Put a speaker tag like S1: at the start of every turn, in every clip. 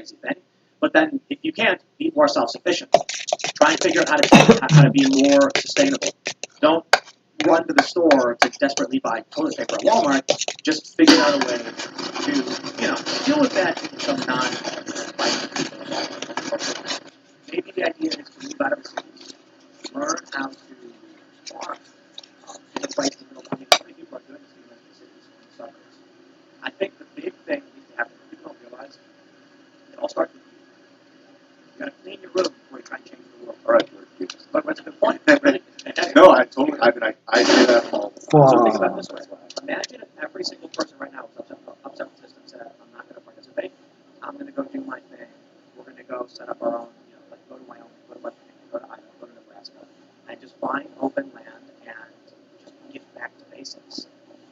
S1: crazy thing. But then, if you can't, be more self-sufficient. Try and figure out how to be more sustainable. Don't run to the store to desperately buy toilet paper at Walmart. Just figure out a way to, deal with that in some non-fighting people involved. Maybe the idea is to move out of the cities, learn how to farm in a place that many people are doing this in the cities and the suburbs. I think the big thing needs to happen. People don't realize it all starts with you. You got to clean your room before you try and change the world.
S2: All right,
S1: but that's a good point.
S2: No, I totally. I say that all.
S1: So think about it this way. Imagine if every single person right now was upset with the system said, "I'm not going to participate. I'm going to go do my thing. We're going to go set up our own. Like go to Wyoming, go to Idaho, go to Nebraska, and just find open land and just get back to basics.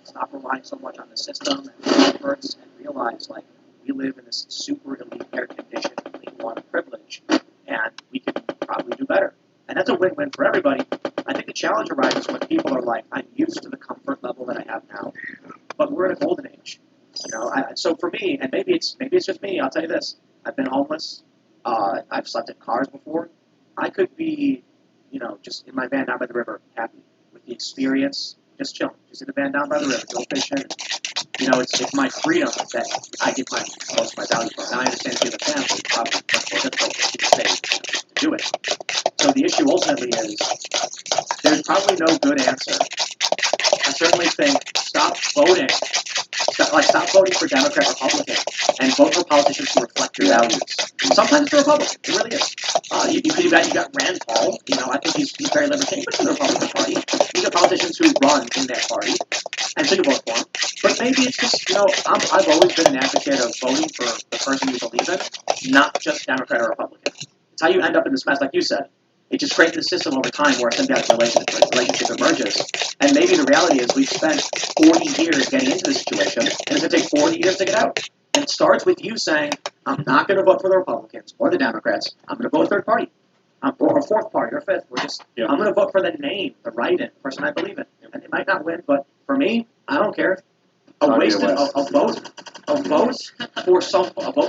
S1: Stop relying so much on the system and the experts, and realize like we live in this super elite air conditioned clean water privilege, and we can probably do better. And that's a win-win for everybody. I think the challenge arises when people are like, I'm used to the comfort level that I have now, but we're in a golden age. So for me, and maybe it's just me, I'll tell you this. I've been homeless. I've slept in cars before. I could be, just in my van down by the river, happy with the experience, just chilling, just in the van down by the river, go fishing. It's my freedom that I get most of my value from. Now I understand if you have a family, it's probably much more difficult to get safe to do it. So the issue ultimately is there's probably no good answer. I certainly think stop voting. Stop voting for Democrat, Republican, and vote for politicians who reflect your values. Sometimes it's a Republican. It really is. You got Rand Paul. I think he's very libertarian, but in the Republican Party. You got politicians who run in that party, and so you vote for him. But maybe it's just, I've always been an advocate of voting for the person you believe in, not just Democrat or Republican. It's how you end up in this mess, like you said. It just creates a system over time where a symbiotic relationship emerges. And maybe the reality is we've spent 40 years getting into this situation, and it's going to take 40 years to get out. And it starts with you saying, I'm not going to vote for the Republicans or the Democrats. I'm going to vote third party, or a fourth party, or fifth. I'm going to vote for the name, the write-in, the person I believe in. And they might not win, but for me, I don't care. A vote for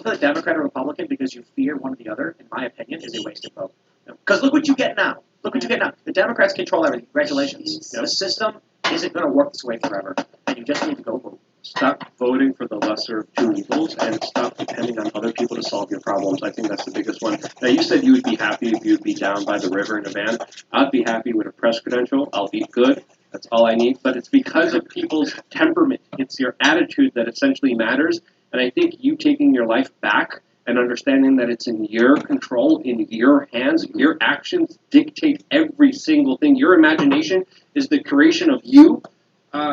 S1: the Democrat or Republican because you fear one or the other, in my opinion, is a wasted vote. Because look what you get now. The Democrats control everything. Congratulations. The system isn't going to work this way forever, and you just need to go vote.
S3: Stop voting for the lesser of two evils and stop depending on other people to solve your problems. I think that's the biggest one. Now, you said you would be happy if you would be down by the river in a van. I'd be happy with a press credential. I'll be good. That's all I need. But it's because of people's temperament. It's your attitude that essentially matters. And I think you taking your life back and understanding that it's in your control, in your hands, your actions dictate every single thing. Your imagination is the creation of you.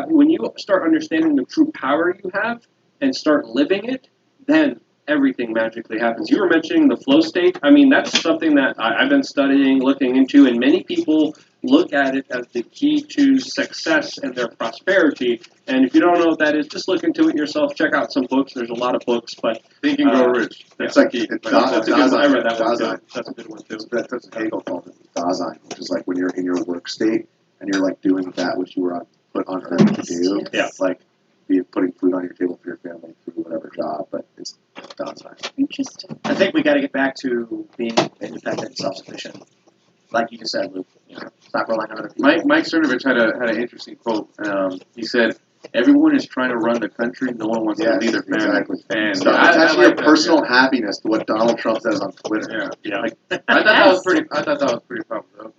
S3: When you start understanding the true power you have and start living it, then everything magically happens. You were mentioning the flow state. I mean, that's something that I've been studying, looking into, and many people look at it as the key to success and their prosperity. And if you don't know what that is, just look into it yourself. Check out some books. There's a lot of books, but
S2: Think and Grow Rich. That's like
S3: that's a good one. I read that one too. That's a good one too.
S2: That's what Hegel called it, Dasein, which is like when you're in your work state and you're like doing that which you were put on earth to do.
S3: Yeah.
S2: Like putting food on your table for your family through whatever job, but it's Dasein.
S1: Interesting. I think we got to get back to being independent and self-sufficient. Like you just said, Luke, stop relying on other people.
S4: Mike Cernovich had an interesting quote. He said, "Everyone is trying to run the country. No one wants to lead their family."
S2: Exactly.
S4: And
S2: So attaching your personal happiness to what Donald Trump says on Twitter.
S3: Yeah.
S4: I thought that was pretty. I thought that was pretty powerful.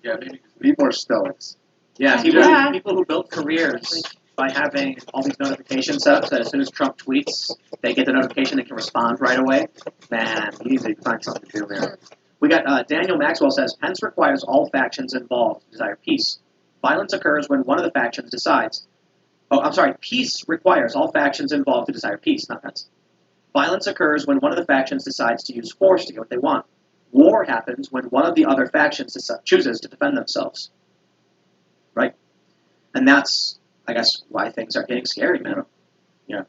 S4: Yeah, maybe
S2: People are stoics.
S1: Yeah, people who build careers by having all these notifications set up that as soon as Trump tweets, they get the notification, they can respond right away. Man, you need to find something to do there. We got Daniel Maxwell says, Pence requires all factions involved to desire peace. Violence occurs when one of the factions decides. Peace requires all factions involved to desire peace, not Pence. Violence occurs when one of the factions decides to use force to get what they want. War happens when one of the other factions chooses to defend themselves. Right? And that's, I guess, why things are getting scary, man. Yeah.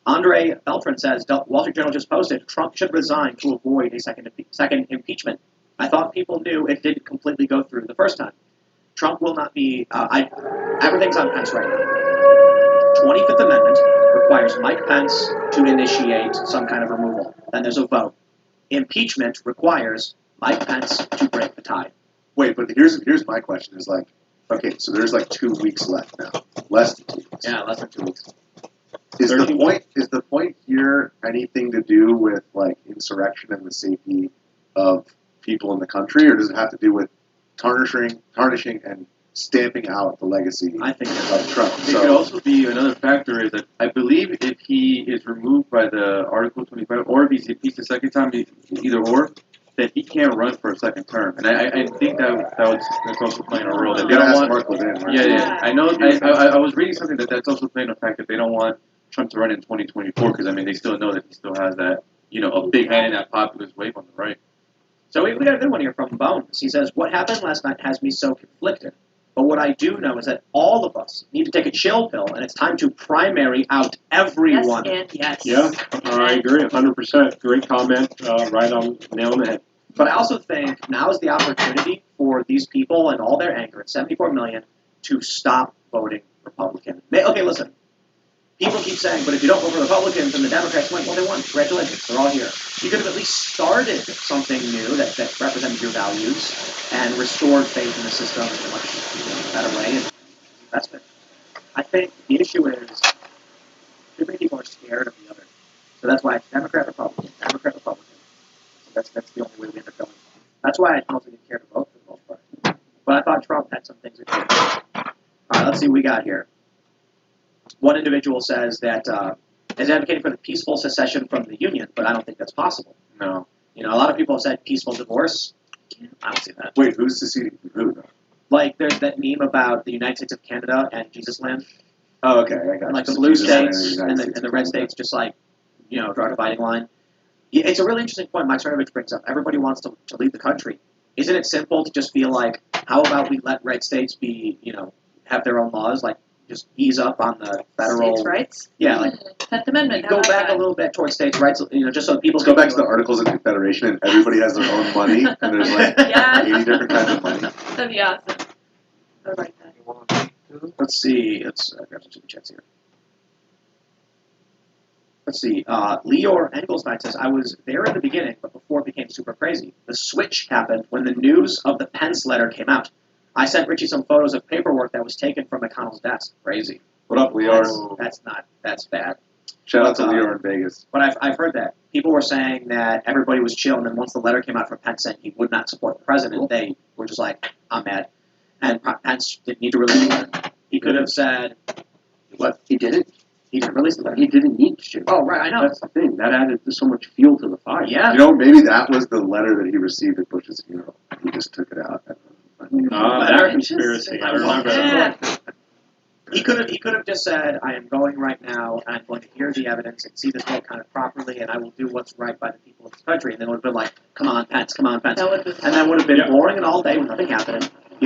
S1: Andre Beltran says, Wall Street Journal just posted, Trump should resign to avoid a second impeachment. I thought people knew it didn't completely go through the first time. Trump will not be, everything's on Pence right now. 25th Amendment requires Mike Pence to initiate some kind of removal. Then there's a vote. Impeachment requires Mike Pence to break the tie.
S2: Wait, but here's my question: is like, okay, so there's like 2 weeks left now, less than 2 weeks.
S1: Yeah, less than 2 weeks.
S2: Is the point here anything to do with like insurrection and the safety of people in the country, or does it have to do with tarnishing and stamping out the legacy
S1: I think
S2: of Trump?
S4: It could also be another factor is that I believe if he is removed by the Article 25, or if he's impeached the second time, either or, that he can't run for a second term. And I think that's also playing a role. That they don't want.
S2: Mark Levin, right?
S4: Yeah. I know. I was reading something that's also playing a fact that they don't want Trump to run in 2024 because I mean they still know that he still has that a big hand in that populist wave on the right.
S1: So we got a good one here from Bones. He says, "What happened last night has me so conflicted. But what I do know is that all of us need to take a chill pill, and it's time to primary out everyone."
S5: Yes.
S3: Yeah, I agree 100%. Great comment. Right on, nail on the head.
S1: But I also think now is the opportunity for these people and all their anger, at 74 million, to stop voting Republican. Okay, listen. People keep saying, but if you don't vote for Republicans and the Democrats win, well, they won. Congratulations. They're all here. You could have at least started something new that represented your values and restored faith in the system in a much better way. And that's it. I think the issue is too many people are scared of the other. So that's why it's Democrat, Republican, Democrat, Republican. So that's the only way we end up going. That's why I don't really care to vote for the most part. But I thought Trump had some things that could. All right, let's see what we got here. One individual says that is advocating for the peaceful secession from the Union, but I don't think that's possible.
S4: No.
S1: A lot of people have said peaceful divorce. I don't see that.
S2: Wait, who's seceding from who, though?
S1: Like, there's that meme about the United States of Canada and Jesus Land.
S2: Oh, okay, I got
S1: Like
S2: you.
S1: the blue
S2: Jesus Land
S1: states
S2: United
S1: and
S2: States
S1: the
S2: of
S1: red
S2: Canada.
S1: states just like, draw a dividing line. Yeah, it's a really interesting point Mike Cernovich brings up. Everybody wants to leave the country. Isn't it simple to just feel like, how about we let red states be, have their own laws, like just ease up on the federal
S5: States' rights?
S1: Yeah, like
S5: 10th Amendment.
S1: go back a little bit towards states' rights, just so people
S2: Let's go back to the Articles of Confederation, and everybody has their own money, and there's like
S5: Yeah.
S2: 80 different kinds of money.
S5: That'd be awesome. I like that.
S1: Let's see. Let's grab some super chats here. Let's see. Leor Engelstein says, I was there in the beginning, but before it became super crazy. The switch happened when the news of the Pence letter came out. I sent Richie some photos of paperwork that was taken from McConnell's desk. Crazy.
S2: What up, Leor?
S1: That's bad.
S2: Shout out to Leor in Vegas.
S1: But I've heard that. People were saying that everybody was chill, and then once the letter came out from Pence saying he would not support the president, they were just like, I'm mad. And Pence didn't need to release the letter. He could have said,
S3: What? He didn't?
S1: he didn't release the letter.
S3: He didn't need to.
S1: Oh, right, I know.
S3: That's the thing. That added so much fuel to the fire.
S1: Yeah.
S2: Maybe that was the letter that he received at Bush's funeral. He just took it out.
S3: That conspiracy. I remember that.
S5: Yeah.
S1: He could have just said, I am going right now, and I'm going to hear the evidence and see this vote kind of properly, and I will do what's right by the people of this country. And then it would have been like, come on, Pence, come on, Pence.
S5: That would be
S1: And then would have been boring and all day with nothing happening.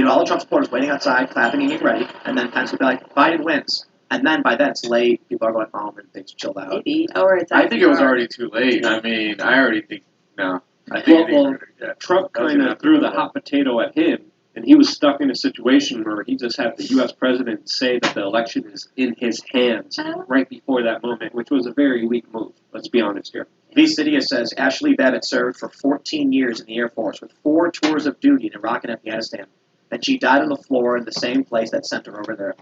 S1: All the Trump supporters waiting outside, clapping and getting ready, and then Pence would be like, Biden wins. And then by then it's late, people are going home and things chilled out.
S5: maybe. Or it's
S4: I think it was already too late. I mean, I already think no. I think
S3: Well, Trump kind of threw the hot potato at him, and he was stuck in a situation where he just had the U.S. president say that the election is in his hands right before that moment, which was a very weak move. Let's be honest here.
S1: V. Cydia says, Ashley Babbitt served for 14 years in the Air Force with 4 tours of duty in Iraq and Afghanistan. Then she died on the floor in the same place that sent her over there.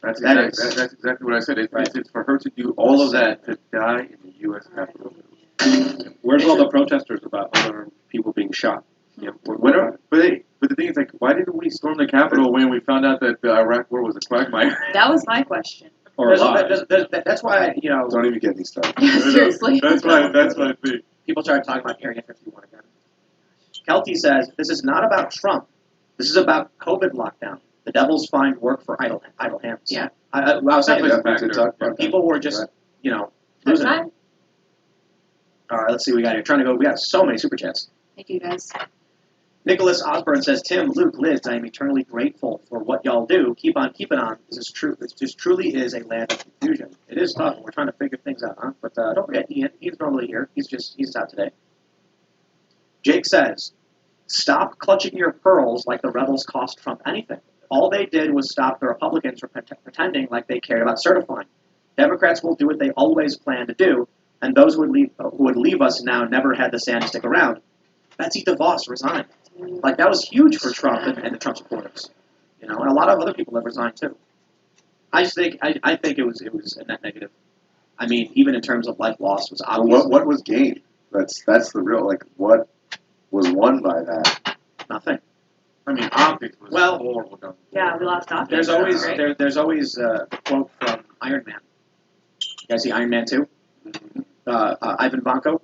S4: That's
S1: That
S4: exactly what I said.
S1: Right.
S4: It's for her to do all of that to die in the U.S. Capitol.
S3: Where's all the protesters about other people being shot?
S4: But the thing is, like, why didn't we storm the Capitol when we found out that the Iraq War was a quagmire?
S5: That was my question.
S3: Or live?
S1: That's why,
S2: Don't even get me started.
S5: Seriously.
S4: That's my thing.
S1: people started talking about Area 51 again. Kelty says, this is not about Trump. This is about COVID lockdown. The devils find work for idle hands.
S5: Yeah.
S1: I was saying,
S4: Definitely a factor.
S1: people were just,
S5: That's
S1: losing it.
S5: fine.
S1: All right, let's see what we got here. We got so many super chats.
S5: Thank you, guys.
S1: Nicholas Osborne says, Tim, Luke, Liz, I am eternally grateful for what y'all do. Keep on keeping on. This is true. This just truly is a land of confusion. It is tough. We're trying to figure things out, huh? But don't forget Ian. He's normally here. He's out today. Jake says, stop clutching your pearls like the rebels cost Trump anything. All they did was stop the Republicans from pretending like they cared about certifying. Democrats will do what they always plan to do, and those who would leave us now never had the sand to stick around. Betsy DeVos resigned. Like, that was huge for Trump and the Trump supporters. You know, and a lot of other people have resigned too. I think it was a net negative. I mean, even in terms of life lost was obvious.
S2: What was gained? That's the real, like, what was won by that?
S1: Nothing.
S4: I mean, optics was
S1: Well,
S4: horrible. Though.
S5: Yeah, we lost optics.
S1: There's always
S5: Right?
S1: there's always a quote from Iron Man. You guys see Iron Man 2? Ivan Vanko.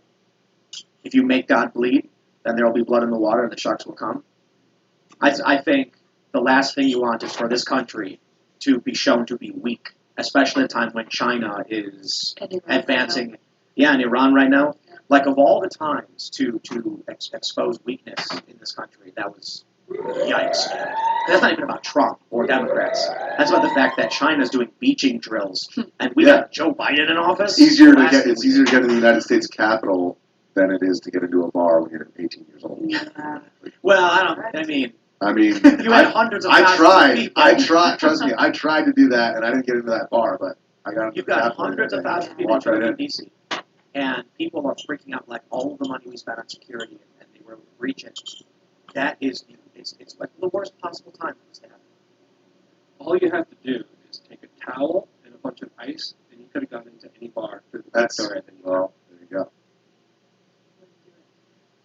S1: If you make God bleed, then there will be blood in the water and the sharks will come. I think the last thing you want is for this country to be shown to be weak, especially at a time when China is advancing. Yeah, in Iran right now. Like, of all the times to expose weakness in this country, that was yikes. That's not even about Trump or Democrats. That's about the fact that China's doing beaching drills, and we got Joe Biden in office.
S2: It's easier to get in the United States Capitol than it is to get into a bar when you're 18 years old.
S1: Well, I mean,
S5: You
S1: had hundreds of
S2: I
S1: thousands
S2: tried.
S1: of people.
S2: I tried. Trust me, I tried to do that, and I didn't get into that bar, but I got.
S1: You've got hundreds of thousands of people
S2: Walked right
S1: in
S2: in.
S1: DC, and people are freaking out like all of the money we spent on security and they were breaching. That is, it's like the worst possible time for this to happen.
S3: All you have to do is take a towel and a bunch of ice, and you could have gone into any bar through the back
S2: That's
S3: door.
S2: well. There you go.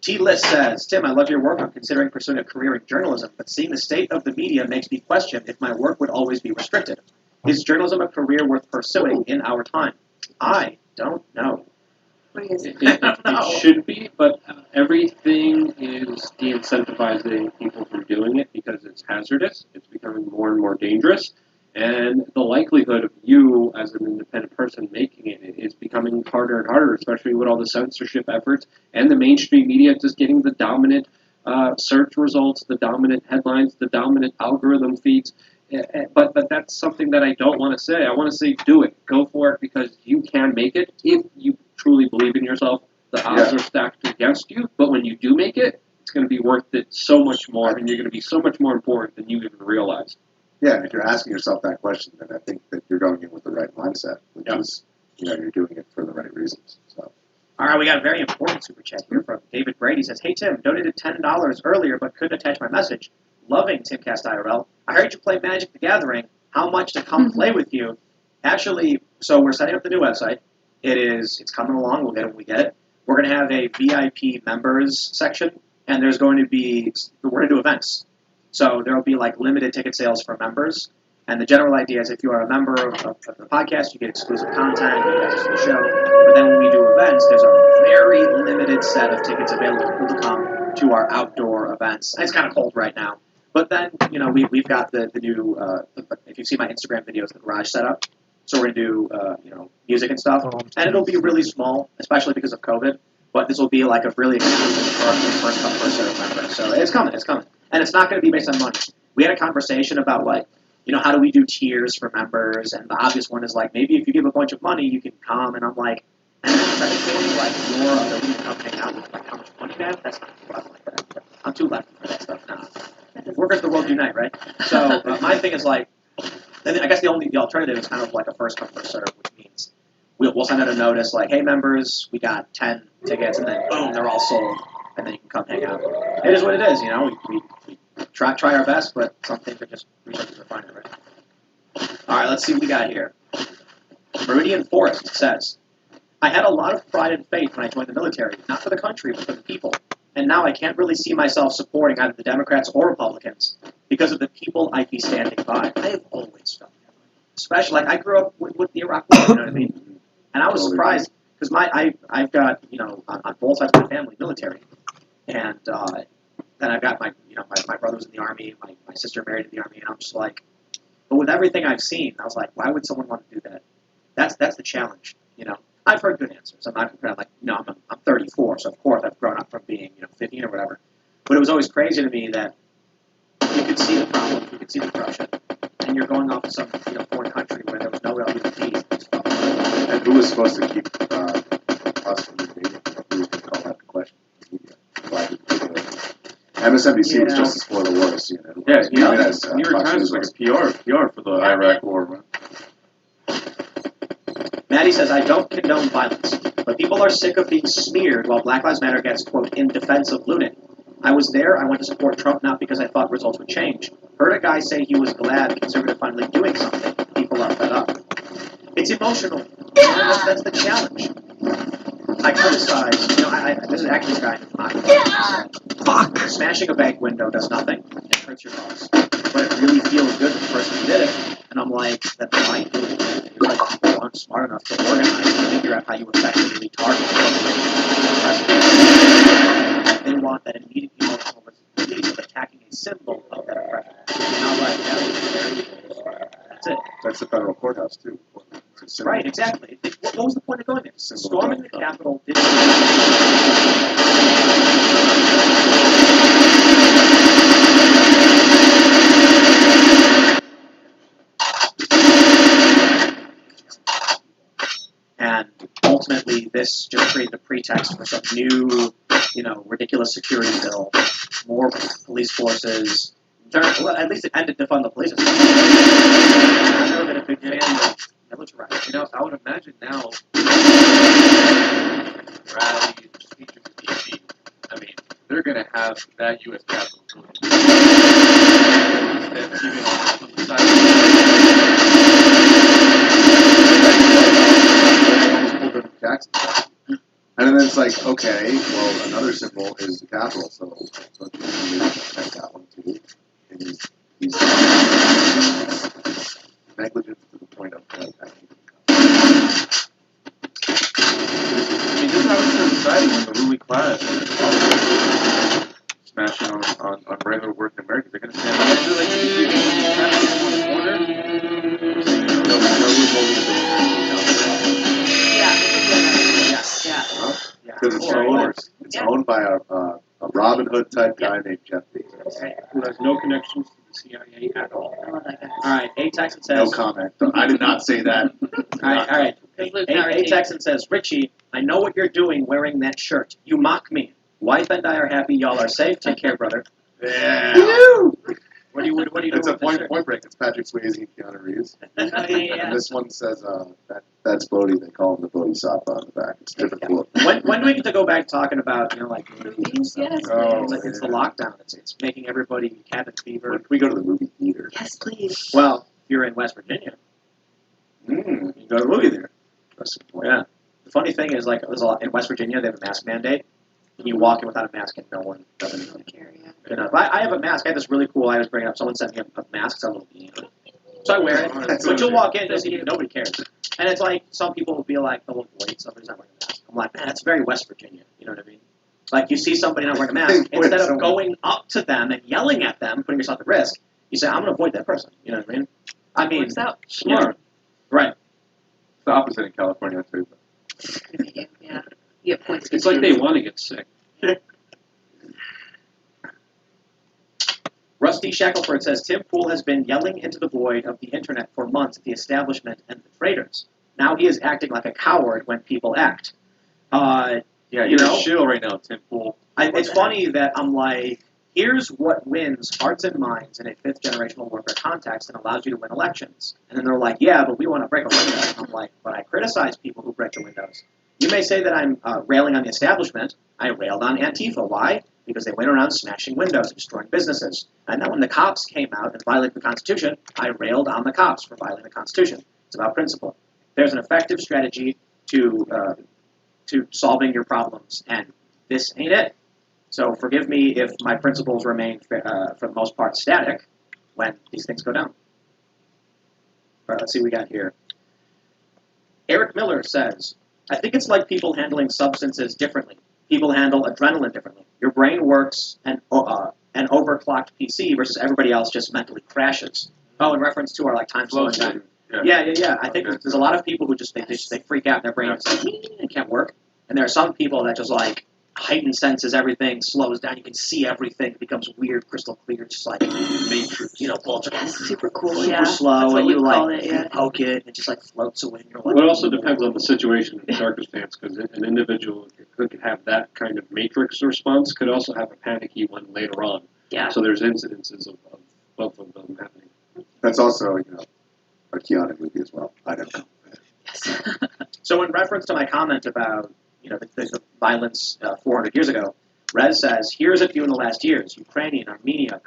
S1: T-List says, Tim, I love your work. I'm considering pursuing a career in journalism, but seeing the state of the media makes me question if my work would always be restricted. Is journalism a career worth pursuing in our time? I don't know.
S5: What do you say?
S3: It should be, but everything is de-incentivizing people from doing it because it's hazardous. It's becoming more and more dangerous. And the likelihood of you, as an independent person, making it is becoming harder and harder, especially with all the censorship efforts and the mainstream media just getting the dominant search results, the dominant headlines, the dominant algorithm feeds. But that's something that I don't want to say. I want to say do it. Go for it because you can make it if you truly believe in yourself. The odds are stacked against you, but when you do make it, it's going to be worth it so much more, and you're going to be so much more important than you even realize.
S2: Yeah, and if you're asking yourself that question, then I think that you're going in with the right mindset, which is, you're doing it for the right reasons. So.
S1: All right, we got a very important super chat here from David Brady. He says, hey, Tim, donated $10 earlier but couldn't attach my message. Loving Timcast IRL. I heard you play Magic the Gathering. How much to come play with you? Actually, so we're setting up the new website. It's coming along. We'll get it when we get it. We're going to have a VIP members section, and we're going to do events. So there will be like limited ticket sales for members. And the general idea is if you are a member of the podcast, you get exclusive content, you get access to the show. But then when we do events, there's a very limited set of tickets available for people to come to our outdoor events. And it's kind of cold right now. But then, we've got the new, if you see my Instagram videos, the garage setup. So we're going to do, music and stuff. And it'll be really small, especially because of COVID. But this will be like a really exclusive first come, first served member. So it's coming. And it's not going to be based on money. We had a conversation about, how do we do tiers for members? And the obvious one is, maybe if you give a bunch of money, you can come. And I'm like, your ability to come hang out with, how much money you have? That's not cool. I don't like that. I'm too lefty for that stuff now. Workers of the world unite, right? So my thing is, I guess the alternative is kind of like a first come, first serve, which means we'll send out a notice hey, members, we got 10 tickets, and then boom, they're all sold. And then you can come hang out. It is what it is, we try our best, but some things are just resources are finite, right? All right, let's see what we got here. Meridian Forest says, I had a lot of pride and faith when I joined the military, not for the country, but for the people. And now I can't really see myself supporting either the Democrats or Republicans because of the people I'd be standing by. I have always felt that way. Especially, I grew up with the Iraq War, you know what I mean? And I was surprised because I've got, on both sides of my family, military. And then I've got my brother was in the Army, my sister married in the Army, and I'm just but with everything I've seen, I was like, why would someone want to do that? That's the challenge, I've heard good answers. I'm not comparing, I'm 34, so of course I've grown up from being, 15 or whatever. But it was always crazy to me that you could see the problem, you could see the corruption, and you're going off to some, foreign country where there was no real human being.
S2: And who was supposed to keep us from invading? Who was going to call that the question? MSNBC was just as for the war as CNN.
S4: Yeah, New York Times was like a PR for the Iraq war, man.
S1: Maddie says, I don't condone violence, but people are sick of being smeared while Black Lives Matter gets, quote, in defense of looting. I was there. I went to support Trump not because I thought results would change. Heard a guy say he was glad conservative finally doing something. People are fed up. It's emotional. That's the challenge. I criticize, this is actually this guy. Fuck! Smashing a bank window does nothing. It hurts your boss. But it really feels good to the person who did it. And I'm like, that's fine. Like, people aren't smart enough to organize and figure out how you effectively target corporations. They want that immediate emotional release of attacking a symbol of that oppression. And I'm like, that was very that's it.
S2: That's the federal courthouse too.
S1: Right, exactly. What was the point of going there? Storming the Capitol didn't. And ultimately, this just created a pretext for some new, ridiculous security bill, more police forces. Well, at least it ended to fund the police. I've never been a big fan of military.
S4: I would imagine now, rallies, speeches in D.C., I mean, they're going to have that U.S. Capitol building. Instead of keeping on the side
S2: Jackson. And then it's like, okay, well, another symbol is the Capitol, so check that one too. And he's negligent to the point of like,
S4: I mean, this is how it's decided when the ruling class smashing on regular working Americans. They're going to stand up. I feel like if you have it in the corner,
S2: because it's owned by a Robin Hood type guy named Jeff Bezos.
S3: Who has no connections to the CIA at all.
S5: I love that guy.
S1: All right, A Texan says.
S2: No comment. I did not say that.
S1: All right. A Texan says, Richie, I know what you're doing wearing that shirt. You mock me. Wife and I are happy. Y'all are safe. Take care, brother.
S2: Yeah.
S1: What do you do?
S2: It's a
S1: with this shirt?
S2: point break. It's Patrick Swayze and Keanu Reeves.
S5: Yeah.
S2: And this one says that's Bodhi. They call him the Bodhisattva on the back. It's typical.
S1: When do we get to go back talking about
S5: Movies, yes,
S2: Oh,
S1: it's the lockdown. It's making everybody cabin fever.
S2: When we go to the movie theater.
S5: Yes, please.
S1: Well, if you're in West Virginia, you go to the movie theater.
S2: That's the point.
S1: Yeah. The funny thing is, like, there's a lot, in West Virginia, they have a mask mandate. And you walk in without a mask, and no one doesn't even
S5: care. Yeah.
S1: good enough. I have a mask. I had this really cool. I was bringing up. Someone sent me a mask. It's a little beanie. So I wear it. But you'll walk in, nobody cares. And it's like some people will be like, "Oh, wait, somebody's not wearing a mask." I'm like, man, that's very West Virginia. You know what I mean? Like you see somebody not wearing a mask, instead of going up to them and yelling at them, putting yourself at risk, you say, "I'm going to avoid that person." You know what I mean? I mean,
S5: Works out.
S1: smart, right?
S4: It's the opposite in California, too.
S5: Yeah. You get points.
S3: It's like they want to get sick.
S1: Rusty Shackelford says Tim Pool has been yelling into the void of the internet for months at the establishment and the traders. Now he is acting like a coward when people act.
S4: Yeah, you're a shill right now, Tim Pool.
S1: It's funny that I'm like, here's what wins hearts and minds in a fifth generational warfare context and allows you to win elections. And then they're like, yeah, but we want to break a window. And I'm like, but I criticize people who break the windows. You may say that I'm railing on the establishment. I railed on Antifa. Why? Because they went around smashing windows and destroying businesses. And then when the cops came out and violated the Constitution, I railed on the cops for violating the Constitution. It's about principle. There's an effective strategy to solving your problems, and this ain't it. So forgive me if my principles remain, for the most part, static when these things go down. All right, let's see what we got here. Eric Miller says, I think it's like people handling substances differently. People handle adrenaline differently. Your brain works an overclocked PC versus everybody else just mentally crashes. Oh, in reference to our time slowing down. Yeah. I think there's a lot of people who just they freak out and their brain is like, it can't work. And there are some people that just like heightened senses, everything slows down. You can see everything. It becomes weird, crystal clear. It's just like Matrix, bullets are
S5: super cool,
S1: super slow,
S5: that's what
S1: and you
S5: you
S1: poke it, and it just like floats away. And you're like,
S3: Well, it also depends on the situation and circumstance, because an individual who could have that kind of matrix response could also have a panicky one later on.
S5: Yeah.
S3: So there's incidences of both of them happening.
S2: That's also, a Keanu movie as well. I don't know.
S5: Yes.
S1: So in reference to my comment about the violence 400 years ago, Rez says, here's a few in the last years: Ukraine, Armenia,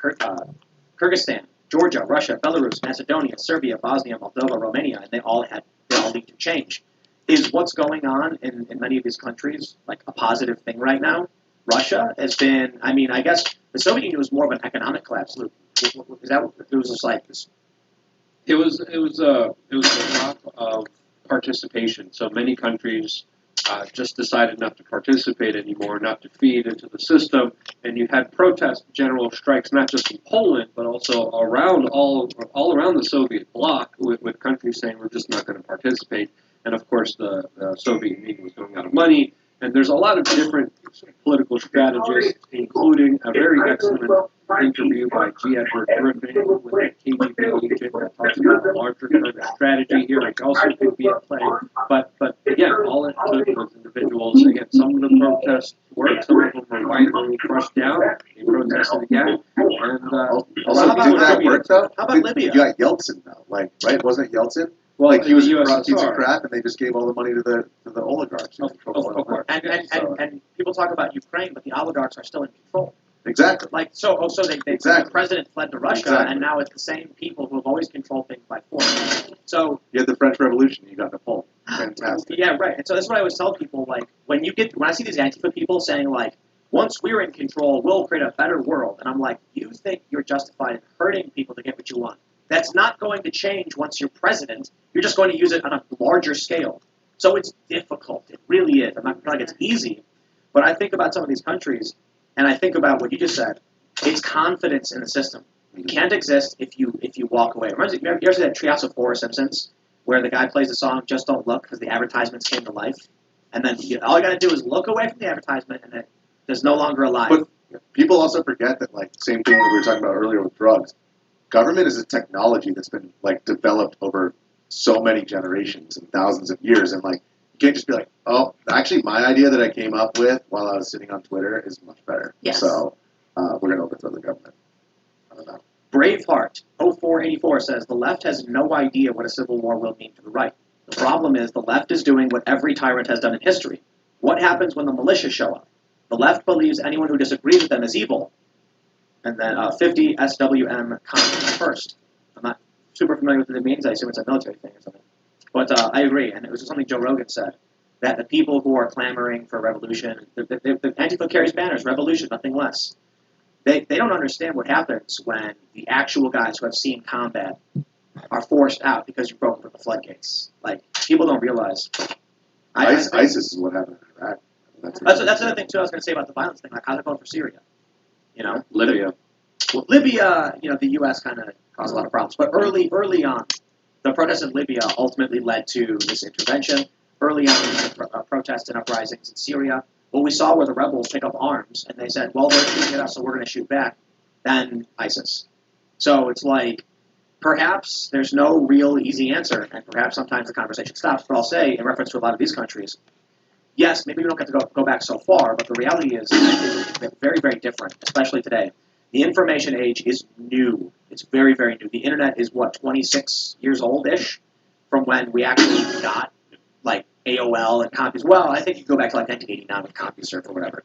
S1: Kyrgyzstan, Georgia, Russia, Belarus, Macedonia, Serbia, Bosnia, Moldova, Romania, and they all lead to change. Is what's going on in many of these countries like a positive thing right now? Russia has been. I mean, I guess the Soviet Union was more of an economic collapse. Is that it was just like this?
S3: It was a drop of participation. So many countries just decided not to participate anymore, not to feed into the system, and you had protest general strikes not just in Poland but also around all around the Soviet bloc with countries saying we're just not going to participate. And of course, the Soviet Union was going out of money. And there's a lot of different political strategists, including a very excellent interview by G. Edward Griffin with a KGB agent that talks about a larger kind of strategy here, which also could be at play. But again, all it took was individuals. Again, some of the protests worked, some of them were widely crushed down. They protested again. And
S2: Also,
S1: how
S2: did that
S1: about
S2: work though?
S1: How about Libya?
S2: You got Yeltsin though, like right? Wasn't it Yeltsin?
S3: well,
S2: Like he was
S3: the
S2: a piece of
S3: USSR.
S2: crap, and they just gave all the money to the oligarchs. who control
S3: Of
S2: all
S3: course.
S2: that.
S1: And people talk about Ukraine, but the oligarchs are still in control.
S2: Exactly.
S1: Like
S2: Exactly.
S1: the president fled to Russia,
S2: Exactly.
S1: and now it's the same people who have always controlled things by force. So
S2: You had the French Revolution. You got Napoleon. Fantastic.
S1: yeah, right. And so that's what I always tell people. Like when I see these Antifa people saying like, once we're in control, we'll create a better world, and I'm like, you think you're justified in hurting people to get what you want? That's not going to change once you're president. You're just going to use it on a larger scale. So it's difficult. It really is. I'm not like it's easy, but I think about some of these countries, and I think about what you just said. It's confidence in the system. It can't exist if you walk away. You ever see that Treehouse of Horror Simpsons, where the guy plays the song "Just Don't Look" because the advertisements came to life, and then all you got to do is look away from the advertisement, and it is no longer alive.
S2: But people also forget that, like, same thing that we were talking about earlier with drugs. Government is a technology that's been like developed over so many generations and thousands of years, and like you can't just be like, oh, actually, my idea that I came up with while I was sitting on Twitter is much better.
S5: Yes.
S2: So we're gonna overthrow the government. I don't know.
S1: Braveheart 0484 says the left has no idea what a civil war will mean to the right. The problem is the left is doing what every tyrant has done in history. What happens when the militia show up? The left believes anyone who disagrees with them is evil. And then 50 SWM comments first. I'm not super familiar with what it means. I assume it's a military thing or something. But I agree, and it was something Joe Rogan said, that the people who are clamoring for revolution, the Antifa carries banners, revolution, nothing less. They don't understand what happens when the actual guys who have seen combat are forced out because you've broken through the floodgates. Like, people don't realize.
S2: ISIS is what happened in Iraq.
S1: That's another thing, too, I was going to say about the violence thing. Like, how's it going for Syria? You know?
S3: Libya.
S1: Well, Libya, the U.S. kind of caused a lot of problems. But early on, the protests in Libya ultimately led to this intervention. Early on, the protests and uprisings in Syria. What we saw were the rebels pick up arms, and they said, well, they're shooting at us, so we're going to shoot back. Then ISIS. So it's like, perhaps there's no real easy answer, and perhaps sometimes the conversation stops. But I'll say, in reference to a lot of these countries, yes, maybe we don't get to go back so far, but the reality is very, very different, especially today. The information age is new. It's very, very new. The internet is, 26 years old-ish from when we actually got, like, AOL and Compus. Well, I think you go back to, like, 1989 with CompuServe or whatever.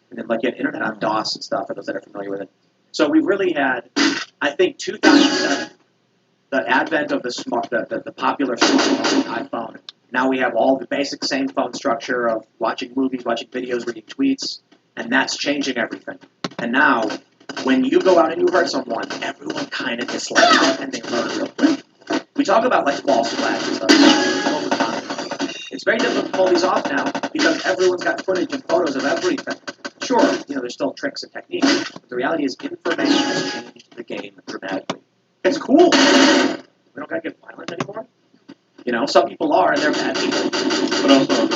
S1: And then, like, you had internet on DOS and stuff, for those that are familiar with it. So we really had, I think, 2007, the advent of the popular smartphone, iPhone. Now we have all the basic same phone structure of watching movies, watching videos, reading tweets, and that's changing everything. And now, when you go out and you hurt someone, everyone kind of dislikes it, and they learn real quick. We talk about, like, false flags and stuff. It's very difficult to pull these off now because everyone's got footage and photos of everything. Sure, there's still tricks and techniques, but the reality is information has changed the game dramatically. It's cool. We don't got to get violent anymore. Some people are, and they're bad people.
S3: But also,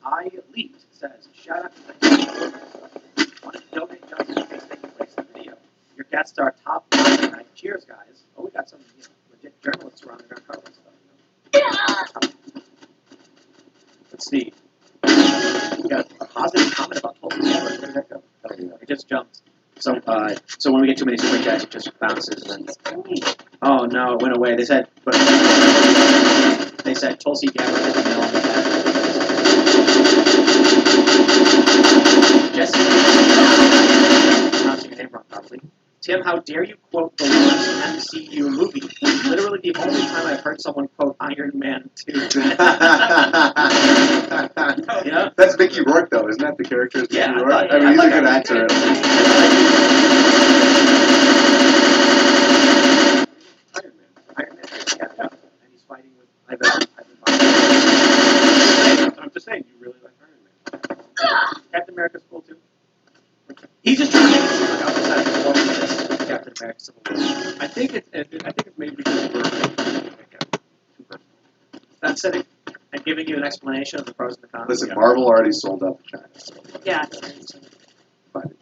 S1: I Leaked says, shout out to the want to donate just in case they can place the video. Your guests are top tonight. Cheers, guys. Oh, we got some legit journalists around the ground covering stuff. Let's see. We got a positive comment about Total Camera. Where did that go? It just jumped. So when we get too many super chats, it just bounces. And oh no, it went away. They said Tulsi Gabbard hit the nail on the head. Jesse, pronouncing your name wrong probably. Tim, how dare you quote the worst MCU movie? It's literally the only time I've heard someone quote Iron Man 2. Yeah.
S2: That's Mickey Rourke, though, isn't that the character?
S1: Yeah,
S2: Mickey
S1: I
S2: Rourke?
S1: thought-
S2: I mean,
S1: I
S2: he's a
S1: thought
S2: good
S1: that-
S2: actor.
S1: Iron Man 2, yeah. And he's fighting with Ivan.
S3: I'm just saying, you really like Iron Man.
S1: Captain America's cool too. He's just trying to make it seem like I'm deciding to go with this Captain America Civil War.
S3: I think it's maybe because we're too personal.
S1: That's sitting and giving you an explanation of the pros and the cons.
S2: Listen, Marvel already sold out China. So
S1: Yeah.
S2: fine.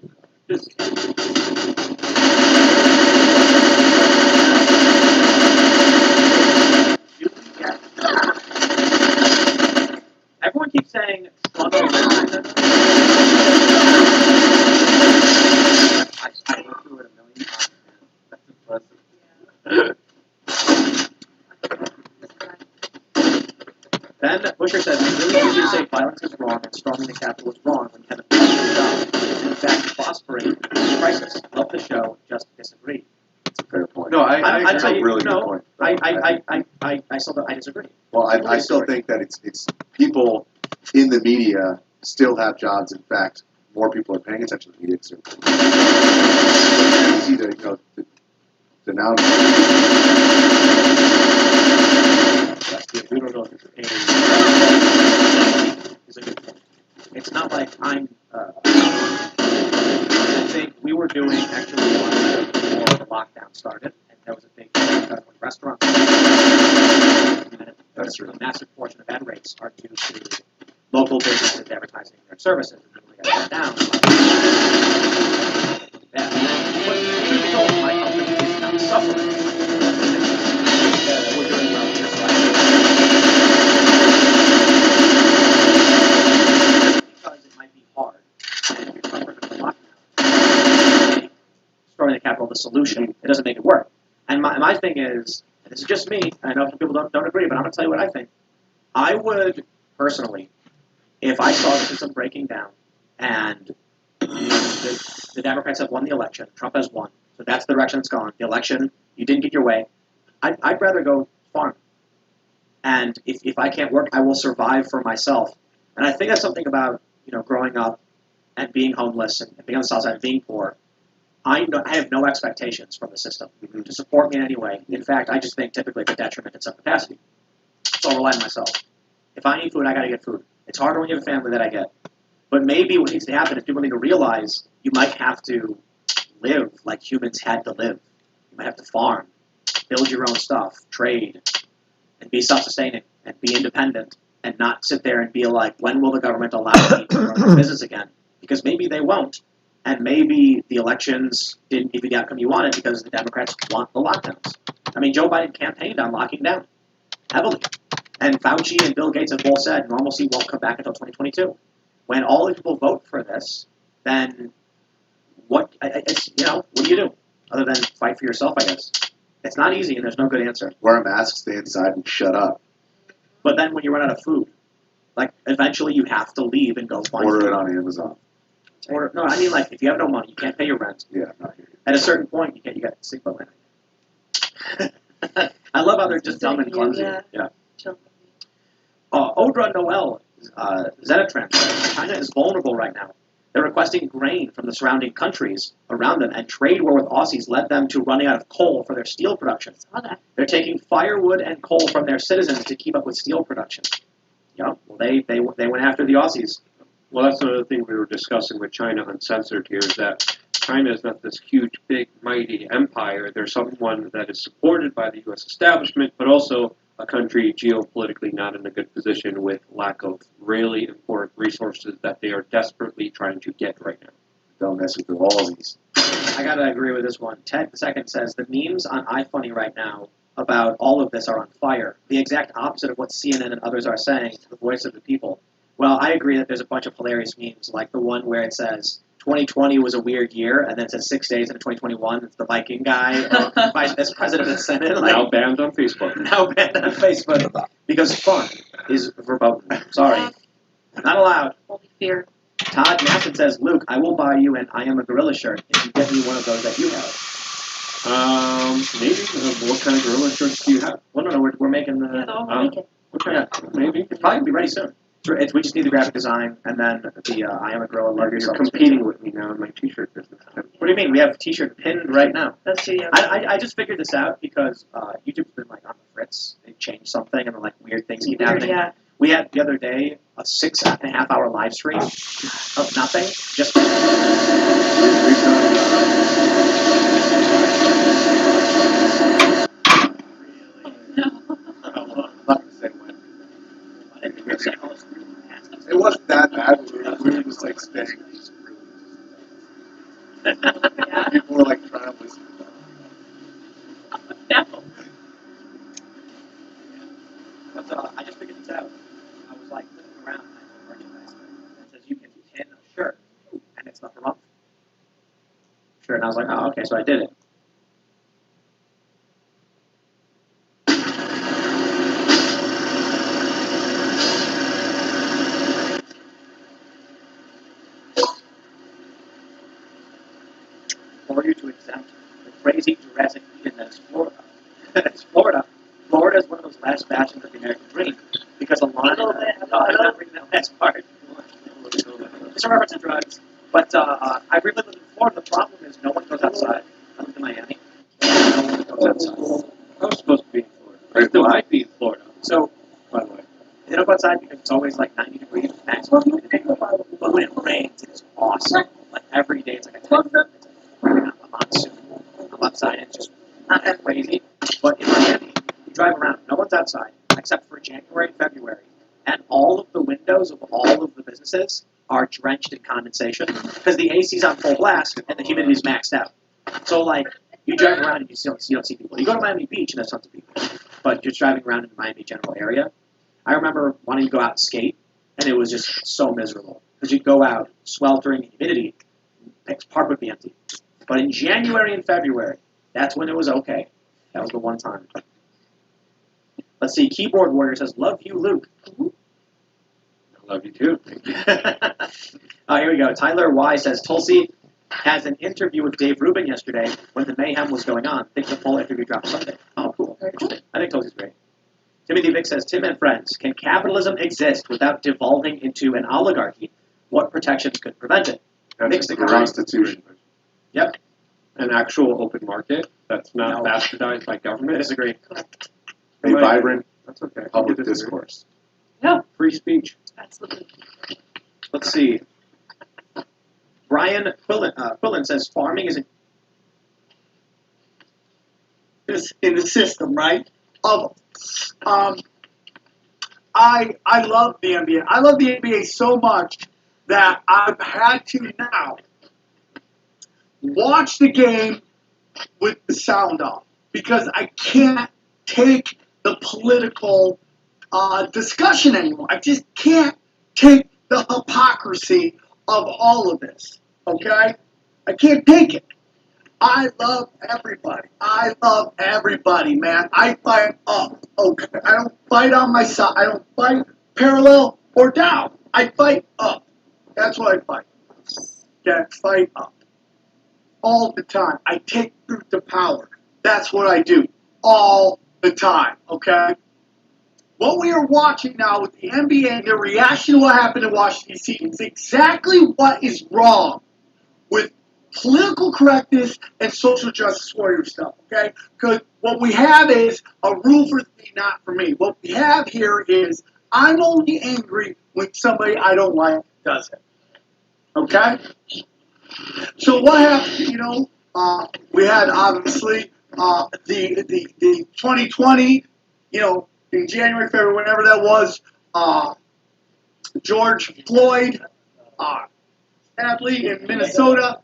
S3: Just-
S1: Yeah. Everyone keeps saying struggle with China. I went through it a million times. That's impressive. Then Busher says, it's really easy to say violence is wrong and storming the Capitol is wrong when you have a peaceful job. In fact, prospering in a crisis. Love the show, just disagree.
S2: That's a fair point.
S4: No, I
S2: That's a really
S1: no,
S2: good point.
S1: I still don't, I disagree.
S2: Well, I still think that it's people in the media still have jobs. In fact, more people are paying attention to the media. So it's easy to, to now.
S1: We don't know if it's is a good point. It's not like I'm. I think we were doing actually a lot better before the lockdown started, and there was a big when restaurants.
S2: That's true.
S1: A massive portion of ad rates are due to local businesses advertising their services, and people got shut down. Yeah. But truth be told, my company is not suffering. We're doing well here, so because it might be hard and you're suffering from lockdown. Destroying the capital, the solution, it doesn't make it work. And my thing is, and this is just me, I know some people don't agree, but I'm going to tell you what I think. I would, personally, if I saw the system breaking down and the Democrats have won the election, Trump has won, so that's the direction it's gone. The election, you didn't get your way. I'd rather go farm. And if I can't work, I will survive for myself. And I think that's something about growing up and being homeless and being on the south side and being poor. I have no expectations from the system to support me in any way. In fact, I just think typically it's a detriment in some capacity. So I'll rely on myself. If I need food, I got to get food. It's harder when you have a family that I get. But maybe what needs to happen is people need to realize you might have to live like humans had to live. You might have to farm, build your own stuff, trade, and be self-sustaining and be independent and not sit there and be like, when will the government allow me to run my business again? Because maybe they won't. And maybe the elections didn't give you the outcome you wanted because the Democrats want the lockdowns. I mean, Joe Biden campaigned on locking down heavily. And Fauci and Bill Gates have both said normalcy won't come back until 2022. When all these people vote for this, then what do you do? Other than fight for yourself, I guess. It's not easy and there's no good answer.
S2: Wear a mask, stay inside, and shut up.
S1: But then when you run out of food, eventually you have to leave and go find
S2: Order
S1: food.
S2: it on Amazon.
S1: Or, no, I mean if you have no money, you can't pay your rent.
S2: Yeah, not here.
S1: At a certain point, you got to sleep over night. I love how they're just dumb and clumsy. Yeah. Odra Noel, Zenitran, China is vulnerable right now. They're requesting grain from the surrounding countries around them, and trade war with Aussies led them to running out of coal for their steel production. They're taking firewood and coal from their citizens to keep up with steel production. Well, they went after the Aussies.
S3: Well, that's another thing we were discussing with China Uncensored here, is that China is not this huge, big, mighty empire. They're someone that is supported by the U.S. establishment, but also a country geopolitically not in a good position with lack of really important resources that they are desperately trying to get right now.
S2: Don't mess with the Aussies.
S1: I gotta agree with this one. Ted II says the memes on iFunny right now about all of this are on fire. The exact opposite of what CNN and others are saying to the voice of the people. Well, I agree that there's a bunch of hilarious memes, like the one where it says 2020 was a weird year, and then it says 6 days into 2021, it's the Viking guy, vice president of the Senate, like,
S3: Now banned on Facebook.
S1: now banned on Facebook because fun is verboten. Sorry, not allowed.
S5: Only fear.
S1: Todd Masson says, Luke, I will buy you an I Am a Gorilla shirt if you get me one of those that you have.
S3: Maybe. What kind of gorilla shirts do you have?
S1: Well, no, we're making the.
S5: Yeah, the whole weekend.
S1: Yeah, maybe. It's probably going to be ready soon. We just need the graphic design and then the I Am a Gorilla love
S3: You're
S1: yourself.
S3: competing with me now in my t-shirt business.
S1: What do you mean? We have a t-shirt pinned right now.
S5: That's too young.
S1: I just figured this out because YouTube's been like on the fritz. They changed something and then like weird things keep happening.
S5: Yeah.
S1: We had the other day a 6.5 hour live stream of nothing. Just
S2: I'm not going to say when. It wasn't that bad. We were just like staying.
S5: Yeah.
S2: People were like trying to listen to that.
S5: No.
S1: But I just figured this out. I was like looking around and I saw merchandise and it says you can pin a shirt and it's not the month. Sure, and I was like, oh, okay, so I did it. For you to exempt the crazy Jurassic Eden that is Florida. It's Florida. Florida is one of those last bastions of the American dream because a lot of I'm not reading that last part. It's a reference to drugs. But I really live in Florida. The problem is no one goes outside. I live in Miami. No one goes outside.
S3: I was supposed to be in Florida. I
S2: Right,
S3: still
S2: why?
S3: might be in Florida,
S1: So
S3: by the way.
S1: they don't go outside because it's always like 90 degrees maximum humidity. But when it rains, it's awesome. Like every day, it's like a typhoon. It's like a monsoon. I'm outside, and it's just not that crazy. But in Miami, you drive around, no one's outside except for January and February, and all of the windows of all of the businesses are drenched in condensation because the AC's on full blast and the humidity's maxed out. So like you drive around and you don't see people. You go to Miami Beach and there's tons of people, but you're driving around in the Miami general area. I remember wanting to go out and skate, and it was just so miserable because you'd go out sweltering in humidity, park would be empty. But in January and February, that's when it was okay. That was the one time. Let's see. Keyboard Warrior says, "Love you, Luke."
S3: I love you too.
S1: Here we go. Tyler Y says, Tulsi has an interview with Dave Rubin yesterday when the mayhem was going on. I think the full interview dropped Sunday. Oh, cool. Interesting. I think Tulsi's great. Timothy Vick says, Tim and friends, can capitalism exist without devolving into an oligarchy? What protections could prevent it?
S2: That's
S1: Mixed
S2: the
S1: economy.
S2: Constitution.
S1: Yep.
S3: An actual open market that's not
S1: No.
S3: bastardized by
S1: I
S3: government.
S1: disagree.
S2: A vibrant
S3: That's okay.
S2: public
S3: You disagree.
S2: discourse.
S3: Free speech.
S5: Absolutely.
S1: Let's see. Brian Quillen says, farming is
S6: In the system, right? I love the NBA. I love the NBA so much that I've had to now watch the game with the sound off because I can't take the political discussion anymore. I just can't take the hypocrisy of all of this. Okay? I can't take it. I love everybody. I love everybody, man. I fight up. Okay. I don't fight on my side. I don't fight parallel or down. I fight up. That's what I fight. Okay? Fight up. All the time. I take truth to power. That's what I do. All the time. Okay? What we are watching now with the NBA and their reaction to what happened in Washington, D.C. is exactly what is wrong with political correctness and social justice warrior stuff, okay? Because what we have is a rule for thee, not for me. What we have here is I'm only angry when somebody I don't like does it, okay? So what happened, we had obviously the 2020, in January, February, whenever that was, George Floyd, sadly in Minnesota,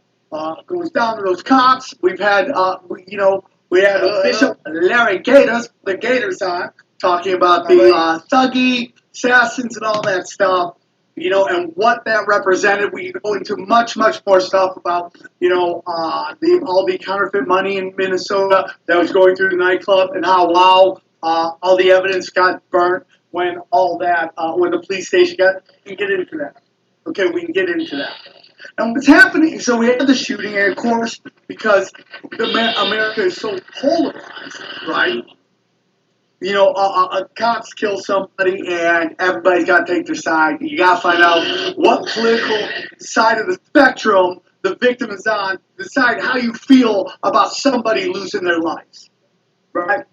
S6: goes down to those cops. We've had, we had Bishop Larry Gators, the Gators on, talking about the thuggy assassins and all that stuff. and what that represented. We go into much more stuff about, all the counterfeit money in Minnesota that was going through the nightclub and how, all the evidence got burnt when when the police station got. We can get into that. Okay, we can get into that. And what's happening, so we had the shooting, and of course, because America is so polarized, right? Cops kill somebody, and everybody's got to take their side. You got to find out what political side of the spectrum the victim is on, decide how you feel about somebody losing their lives, right?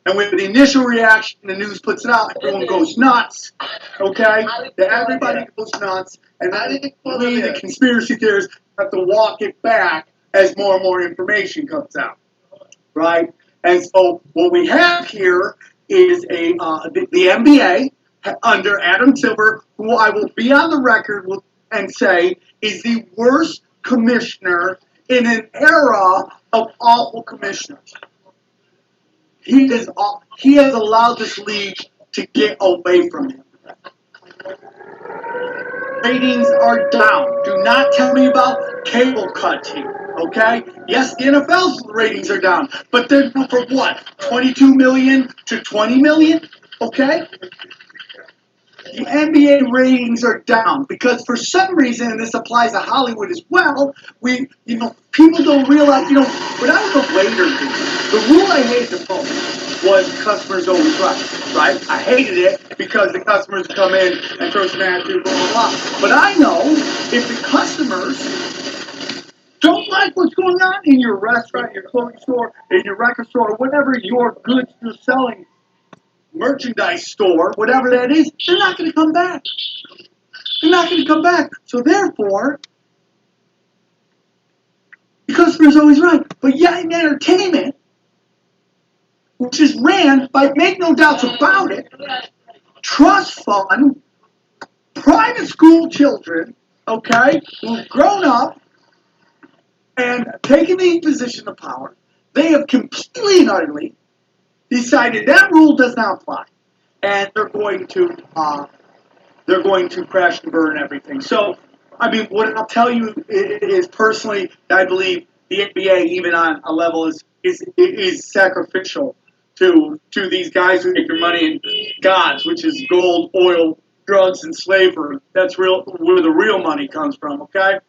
S6: And with the initial reaction, the news puts it out, everyone goes nuts, okay? Everybody goes nuts, and then we, the conspiracy theorists, have to walk it back as more and more information comes out, right? And so what we have here is the NBA under Adam Silver, who I will be on the record and say is the worst commissioner in an era of awful commissioners. He has allowed this league to get away from him. Ratings are down. Do not tell me about cable cutting, okay? Yes, the NFL's ratings are down, but they're down from what? 22 million to 20 million, okay? The NBA ratings are down because for some reason, and this applies to Hollywood as well, people don't realize, when I was a waiter, the rule I hated the most was customers always right? I hated it because the customers come in and throw some attitude, blah, blah, blah. But I know if the customers don't like what's going on in your restaurant, your clothing store, in your record store, or whatever your goods you're selling, merchandise store, whatever that is, they're not going to come back. They're not going to come back. So therefore, the customer's always right. But yet in entertainment, which is ran by, make no doubts about it, trust fund, private school children, okay, who've grown up and taken the position of power, they have completely and utterly decided that rule does not apply, and they're going to crash and burn everything. So, what I'll tell you is personally, I believe the NBA, even on a level, is sacrificial to these guys who make their money in gods, which is gold, oil, drugs, and slavery. That's where the real money comes from. Okay,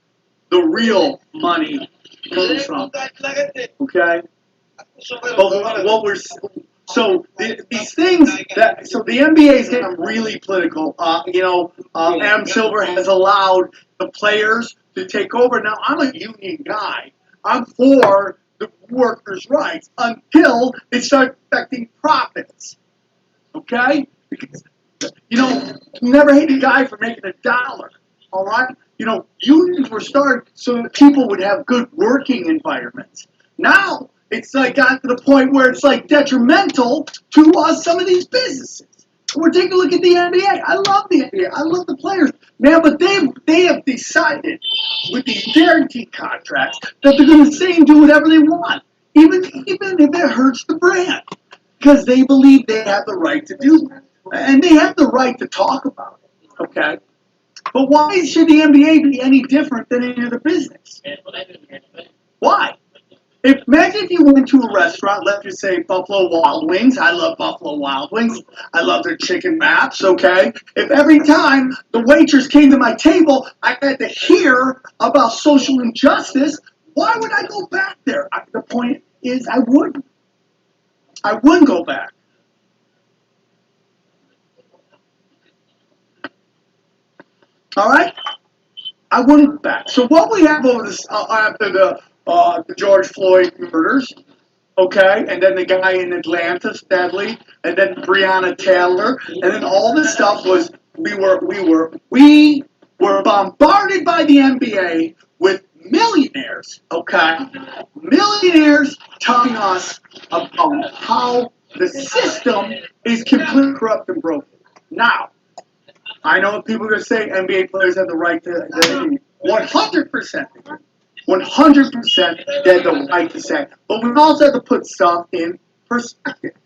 S6: the real money comes from. Okay. These things so the NBA is getting really political. Adam Silver has allowed the players to take over. Now, I'm a union guy. I'm for the workers' rights until it starts affecting profits. Okay? Because, never hate a guy for making $1. All right? Unions were started so that people would have good working environments. Now, it's gotten to the point where it's detrimental to some of these businesses. We're taking a look at the NBA. I love the NBA. I love the players, man. But they have decided with these guaranteed contracts that they're going to say and do whatever they want, even if it hurts the brand, because they believe they have the right to do that, and they have the right to talk about it. Okay, but why should the NBA be any different than any other business? Why? Imagine if you went to a restaurant, let's just say Buffalo Wild Wings. I love Buffalo Wild Wings. I love their chicken wraps, okay? If every time the waitress came to my table, I had to hear about social injustice, why would I go back there? The point is, I wouldn't. I wouldn't go back. All right? I wouldn't go back. So what we have over this, after the George Floyd murders, okay, and then the guy in Atlanta, sadly, and then Breonna Taylor, and then all this stuff was we were bombarded by the NBA with millionaires, okay, millionaires telling us about how the system is completely corrupt and broken. Now, I know what people are going to say NBA players have the right to 100%. 100% they have the right to say. But we also have to put stuff in perspective.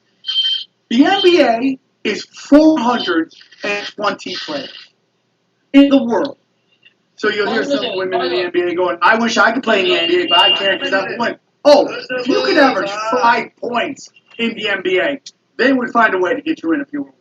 S6: The NBA is 420 players. in the world. So you'll hear some women in the NBA going, I wish I could play in the NBA, but I can't because I'm winning. Oh, if you could average 5 points in the NBA, they would find a way to get you in if you were.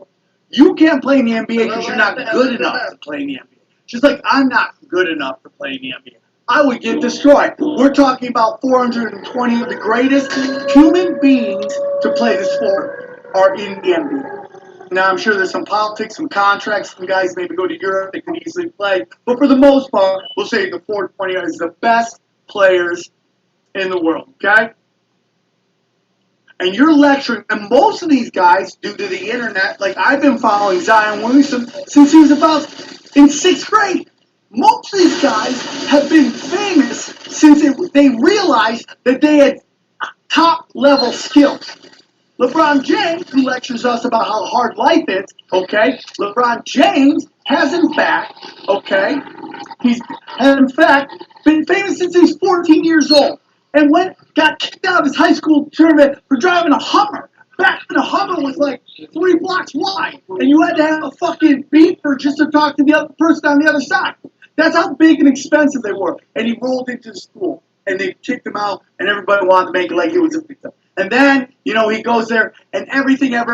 S6: You can't play in the NBA because you're not good enough to play in the NBA. Just like I'm not good enough to play in the NBA. I would get destroyed. We're talking about 420 of the greatest human beings to play the sport are in the NBA. Now, I'm sure there's some politics, some contracts, some guys maybe go to Europe, they can easily play. But for the most part, we'll say the 420 is the best players in the world, okay? And you're lecturing, and most of these guys, due to the internet, like I've been following Zion Williamson since he was about in 6th grade. Most of these guys have been famous since they realized that they had top-level skills. LeBron James, who lectures us about how hard life is, okay? LeBron James has, in fact, okay, he's in fact been famous since he's 14 years old. And got kicked out of his high school tournament for driving a Hummer. Back when a Hummer was like 3 blocks wide, and you had to have a fucking beeper just to talk to the other person on the other side. That's how big and expensive they were. And he rolled into the school, and they kicked him out, and everybody wanted to make it like he was a victim. And then, he goes there, and any player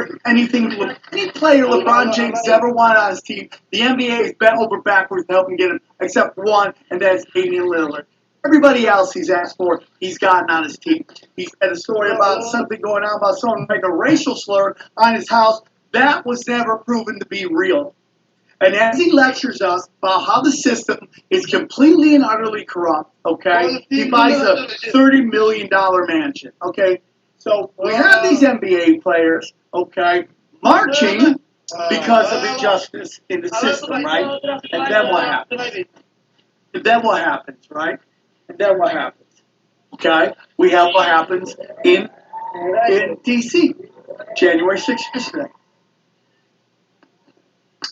S6: LeBron James ever wanted on his team, the NBA has bent over backwards to help him get him, except for one, and that's Damian Lillard. Everybody else he's asked for, he's gotten on his team. He's had a story about something going on about someone making a racial slur on his house. That was never proven to be real. And as he lectures us about how the system is completely and utterly corrupt, okay, he buys a $30 million mansion, okay? So we have these NBA players, okay, marching because of injustice in the system, right? And then what happens? And then what happens, right? And then what happens? Okay? We have what happens in D.C. January 6th yesterday.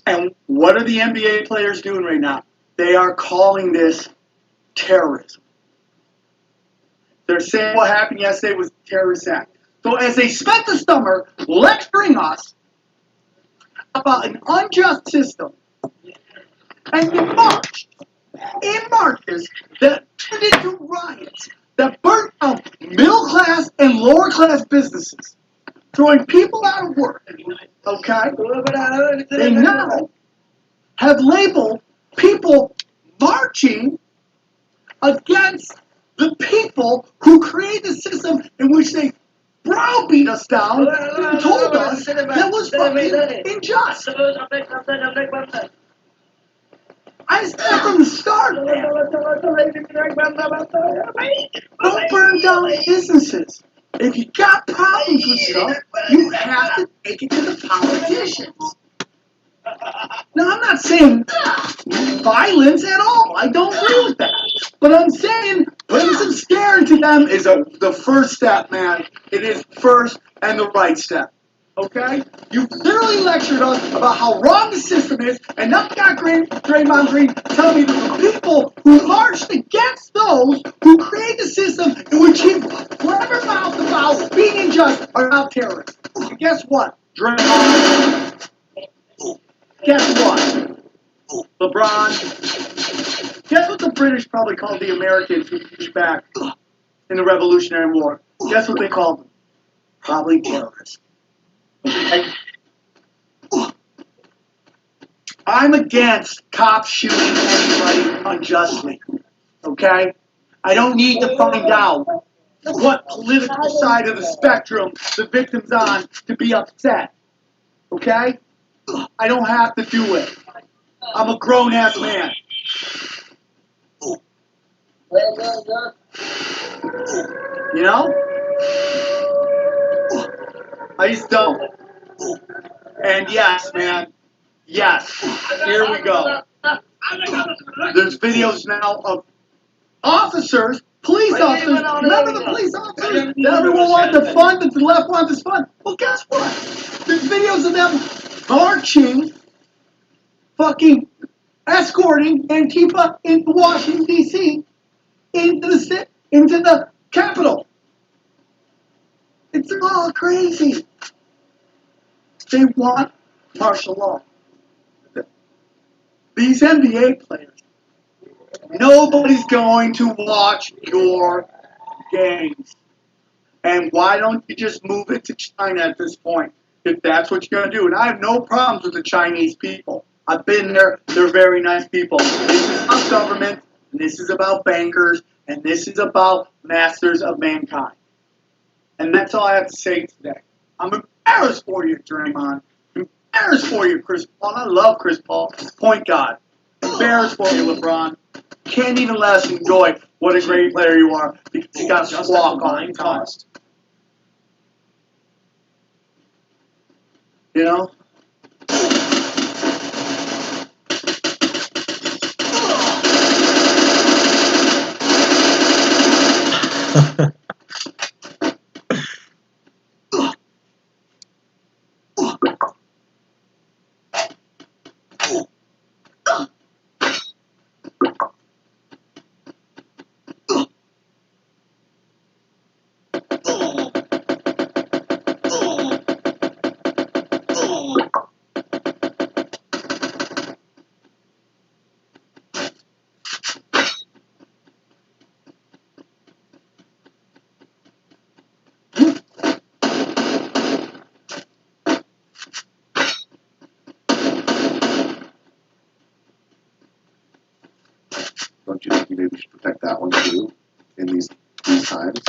S6: And what are the NBA players doing right now? They are calling this terrorism. They're saying what happened yesterday was a terrorist act. So as they spent the summer lecturing us about an unjust system, and they marched in marches that turned into riots that burnt down middle-class and lower-class businesses, throwing people out of work, okay? They now have labeled people marching against the people who created the system in which they browbeat us down and told us that was fucking unjust. I said from the start, man. Don't burn down businesses. If you got problems with stuff, you have to take it to the politicians. Now, I'm not saying violence at all. I don't agree with that. But I'm saying putting some scare into them is the first step, man. It is first and the right step. Okay? You literally lectured us about how wrong the system is, and now got Draymond Green telling me that the people who marched against those who created the system in which he forever mouthed about being unjust are now terrorists. And guess what? Draymond. Guess what? LeBron. Guess what the British probably called the Americans who pushed back in the Revolutionary War? Guess what they called them? Probably terrorists. I'm against cops shooting anybody unjustly. Okay? I don't need to find out what political side of the spectrum the victim's on to be upset. Okay? I don't have to do it. I'm a grown-ass man. You know? I just don't. And yes, man. Yes. Here we go. There's videos now of officers, police officers. Remember the police officers that everyone wanted to fund, that the left wanted to fund? Well, guess what? There's videos of them marching, fucking escorting Antifa into Washington, D.C., into the Capitol. It's all crazy. They want martial law. these NBA players, nobody's going to watch your games. And why don't you just move it to China at this point, if that's what you're going to do? And I have no problems with the Chinese people. I've been there. They're very nice people. This is about government, and this is about bankers, and this is about masters of mankind. And that's all I have to say today. I'm embarrassed for you, Draymond. Embarrassed for you, Chris Paul. I love Chris Paul. Point guard. Embarrassed for you, LeBron. Can't even let us enjoy what a great player you are because you got to
S3: Just
S6: squawk
S3: at
S6: all
S3: the
S6: the time.
S3: cost.
S6: You know?
S2: Don't you think you maybe should protect that one too in these times?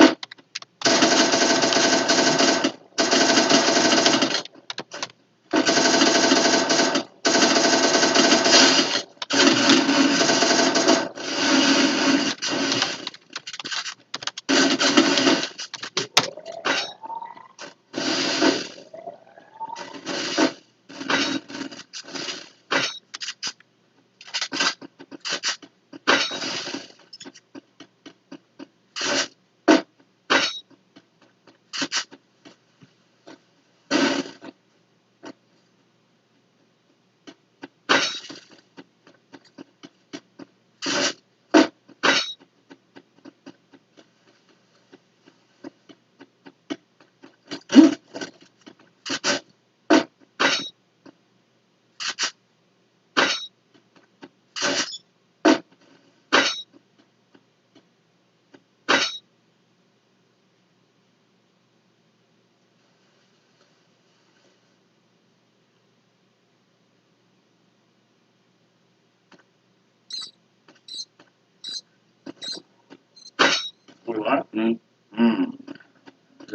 S7: We what? Does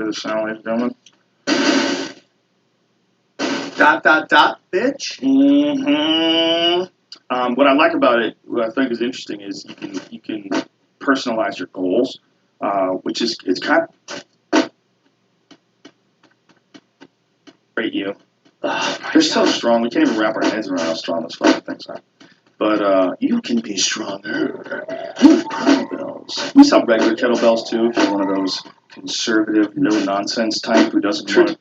S7: it sound, ladies and gentlemen?
S6: Bitch.
S7: What I like about it, what I think is interesting, is you can personalize your goals, which is it's kind of great. They're so strong. We can't even wrap our heads around how strong those fucking things are. But you can be stronger with kettlebells. We sell regular kettlebells too. If you're one of those conservative, no nonsense type who doesn't want to.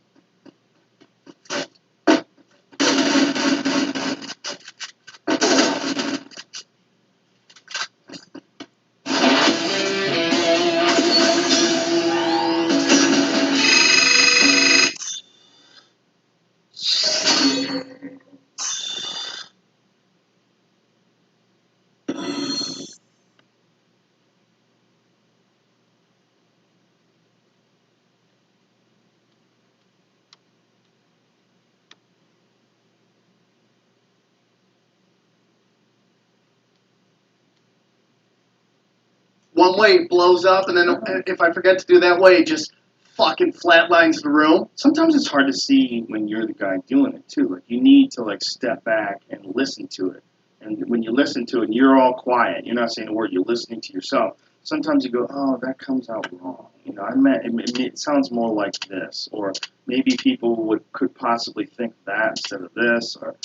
S6: One way it blows up, and then if I forget to do that way, it just fucking flatlines the room.
S7: Sometimes it's hard to see when you're the guy doing it too. Like you need to like step back and listen to it. And when you listen to it, and you're all quiet. You're not saying a word. You're listening to yourself. Sometimes you go, "Oh, that comes out wrong." You know, I meant it sounds more like this, or maybe people could possibly think that instead of this, or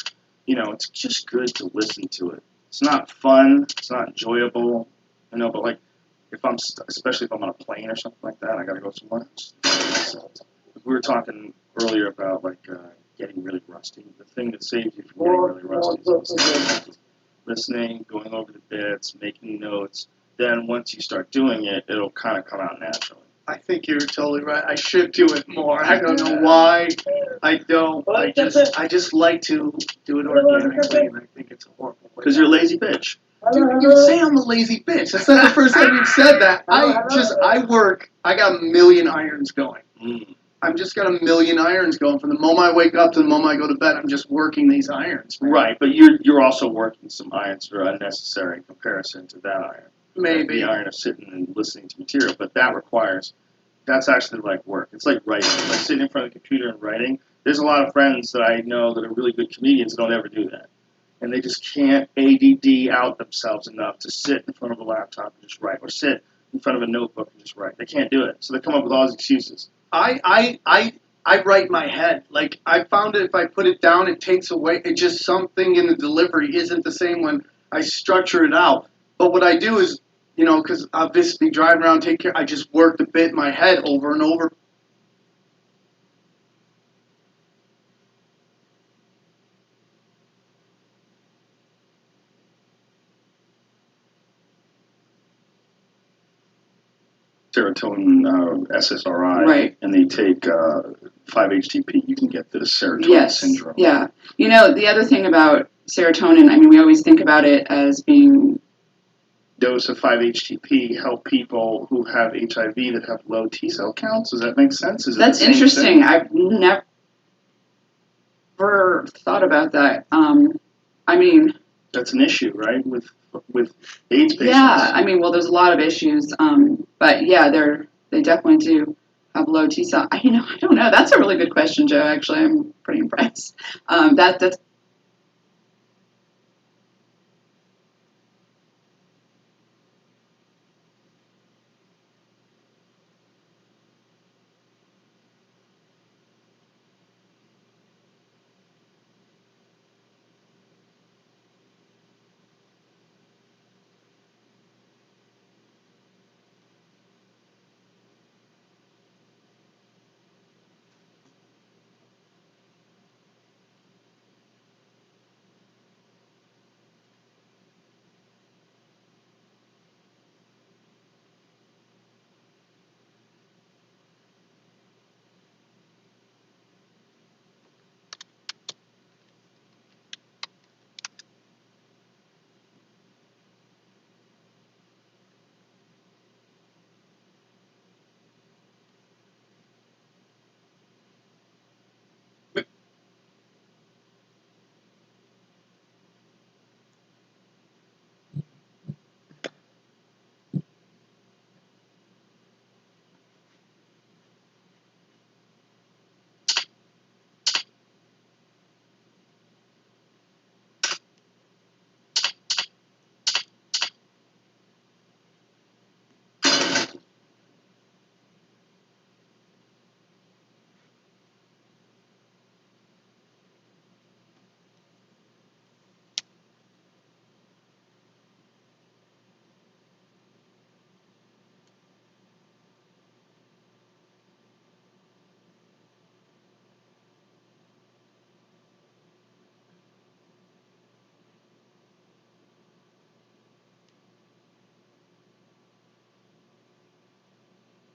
S7: you know, it's just good to listen to it. It's not fun. It's not enjoyable. You know, but like if I'm especially if I'm on a plane or something like that, I got to go somewhere. We were talking earlier about like getting really rusty. The thing that saves you from getting really rusty is listening, going over the bits, making notes. Then once you start doing it, it'll kind of come out naturally.
S6: I think you're totally right. I should do it more. I don't know why I don't. I just like to do it organically, and I think it's a horrible
S7: Because you're a lazy bitch.
S6: Dude, you say I'm a lazy bitch. That's not the first time you've said that. I work. I got a million irons going. I'm just got a million irons going. From the moment I wake up to the moment I go to bed, I'm just working these irons. Man.
S7: Right, but you're also working some irons that are unnecessary in comparison to that iron.
S6: Maybe.
S7: The iron of sitting and listening to material, but that's actually like work. It's like writing. It's like sitting in front of the computer and writing. There's a lot of friends that I know that are really good comedians that don't ever do that. And they just can't ADD out themselves enough to sit in front of a laptop and just write, or sit in front of a notebook and just write. They can't do it, so they come up with all these excuses.
S6: I write in my head. Like, I found it, if I put it down, it takes away. It just, something in the delivery isn't the same when I structure it out. But what I do is, because I'll just be driving around, I just work the bit in my head over and over.
S7: Serotonin, SSRI,
S8: Right.
S7: and they take 5-HTP, you can get this serotonin syndrome.
S8: Yeah. The other thing about serotonin, I mean, we always think about it as being...
S7: Dose of 5-HTP help people who have HIV that have low T cell counts. Does that make sense? Is it
S8: That's
S7: the same
S8: interesting.
S7: thing?
S8: I've never thought about that. I mean...
S7: That's an issue, right, with AIDS patients?
S8: Yeah, I mean, well, there's a lot of issues, but yeah, they definitely do have low T cell. I don't know. That's a really good question, Joe. Actually, I'm pretty impressed. That's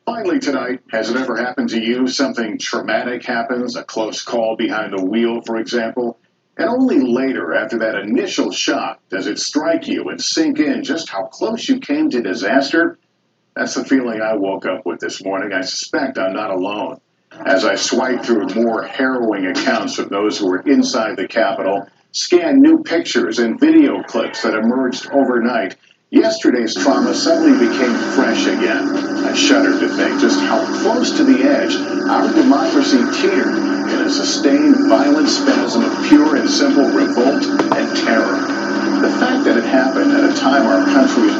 S9: Finally tonight, has it ever happened to you? Something traumatic happens, a close call behind the wheel, for example, and only later, after that initial shock, does it strike you and sink in just how close you came to disaster? That's the feeling I woke up with this morning. I suspect I'm not alone. As I swipe through more harrowing accounts of those who were inside the Capitol, scan new pictures and video clips that emerged overnight, yesterday's trauma suddenly became fresh again. I shudder to think just how close to the edge our democracy teetered in a sustained violent spasm of pure and simple revolt and terror. The fact that it happened at a time our country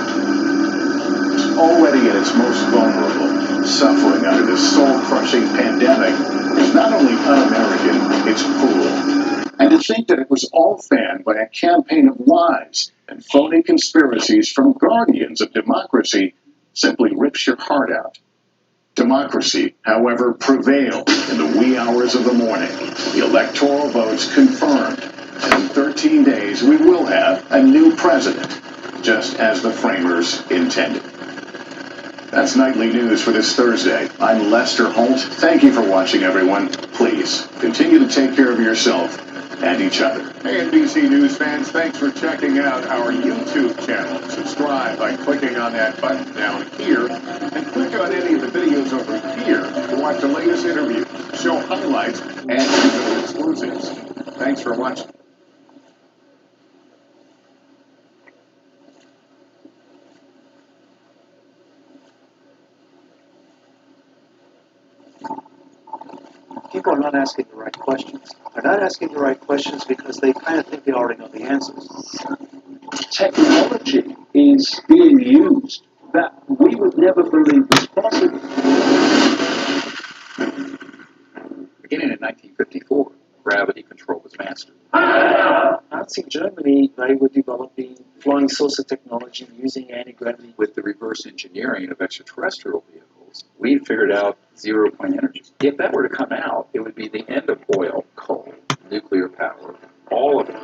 S9: is already at its most vulnerable, suffering under this soul-crushing pandemic, is not only un-American, it's cruel. And to think that it was all fanned by a campaign of lies and phony conspiracies from guardians of democracy simply rips your heart out. Democracy, however, prevailed in the wee hours of the morning. The electoral votes confirmed. And in 13 days, we will have a new president, just as the framers intended. That's Nightly News for this Thursday. I'm Lester Holt. Thank you for watching, everyone. Please, continue to take care of yourself and each other. Hey, NBC News fans, thanks for checking out our YouTube channel. Subscribe by clicking on that button down here, and click on any of the videos over here to watch the latest interviews, show highlights, and digital exclusives. Thanks for watching.
S10: People are not asking the right questions. They're not asking the right questions because they kind of think they already know the answers.
S11: Technology is being used that we would never believe was possible.
S12: Beginning in 1954, gravity control was mastered.
S10: Nazi Germany, they were developing flying saucer technology using anti-gravity.
S12: With the reverse engineering of extraterrestrial vehicles, we figured out zero-point energy. If that were to come out, it would be the end of oil, coal, nuclear power, all of it.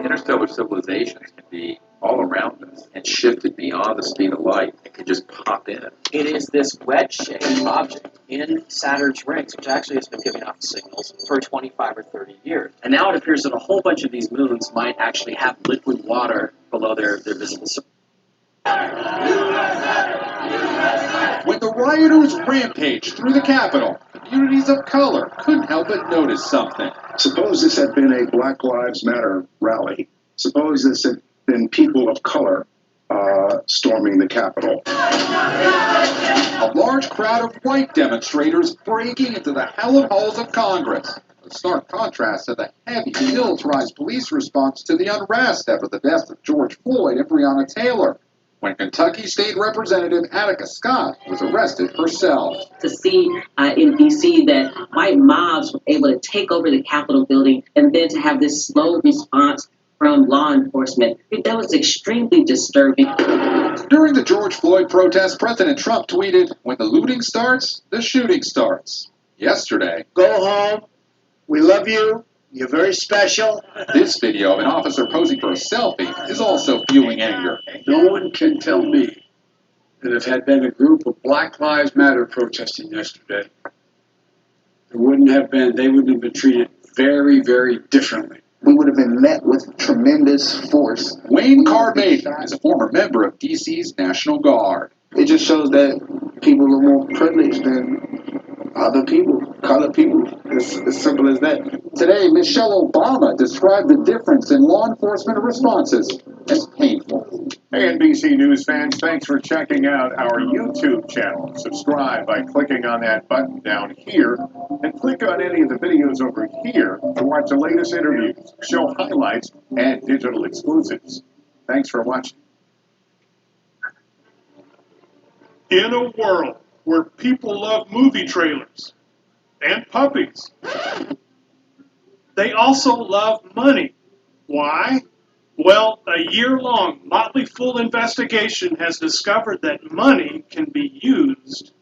S12: Interstellar civilizations can be all around us and shifted beyond the speed of light. It could just pop in.
S1: It is this wedge-shaped object in Saturn's rings, which actually has been giving off signals for 25 or 30 years. And now it appears that a whole bunch of these moons might actually have liquid water below their visible surface.
S13: When the rioters rampaged through the Capitol, communities of color couldn't help but notice something.
S9: Suppose this had been a Black Lives Matter rally. Suppose this had been people of color storming the Capitol.
S13: A large crowd of white demonstrators breaking into the hallowed halls of Congress. A stark contrast to the heavy, militarized police response to the unrest after the deaths of George Floyd and Breonna Taylor, when Kentucky State Representative Attica Scott was arrested herself.
S14: To see in D.C. that white mobs were able to take over the Capitol building and then to have this slow response from law enforcement, that was extremely disturbing.
S13: During the George Floyd protest, President Trump tweeted, "When the looting starts, the shooting starts." Yesterday,
S6: Go home. We love you. You're very special.
S13: this video of an officer posing for a selfie is also fueling anger.
S11: No one can tell me that if had been a group of Black Lives Matter protesting yesterday, they wouldn't have been treated very, very differently.
S15: We would have been met with tremendous force.
S13: Wayne Carmaden is a former member of D.C.'s National Guard.
S15: It just shows that people are more privileged than other people, colored people. It's as simple as that.
S13: Today, Michelle Obama described the difference in law enforcement responses as painful.
S9: Hey, NBC News fans, thanks for checking out our YouTube channel. Subscribe by clicking on that button down here, and click on any of the videos over here to watch the latest interviews, show highlights, and digital exclusives. Thanks for watching.
S16: In a world where people love movie trailers and puppies, they also love money. Why? Well, a year-long Motley Fool investigation has discovered that money can be used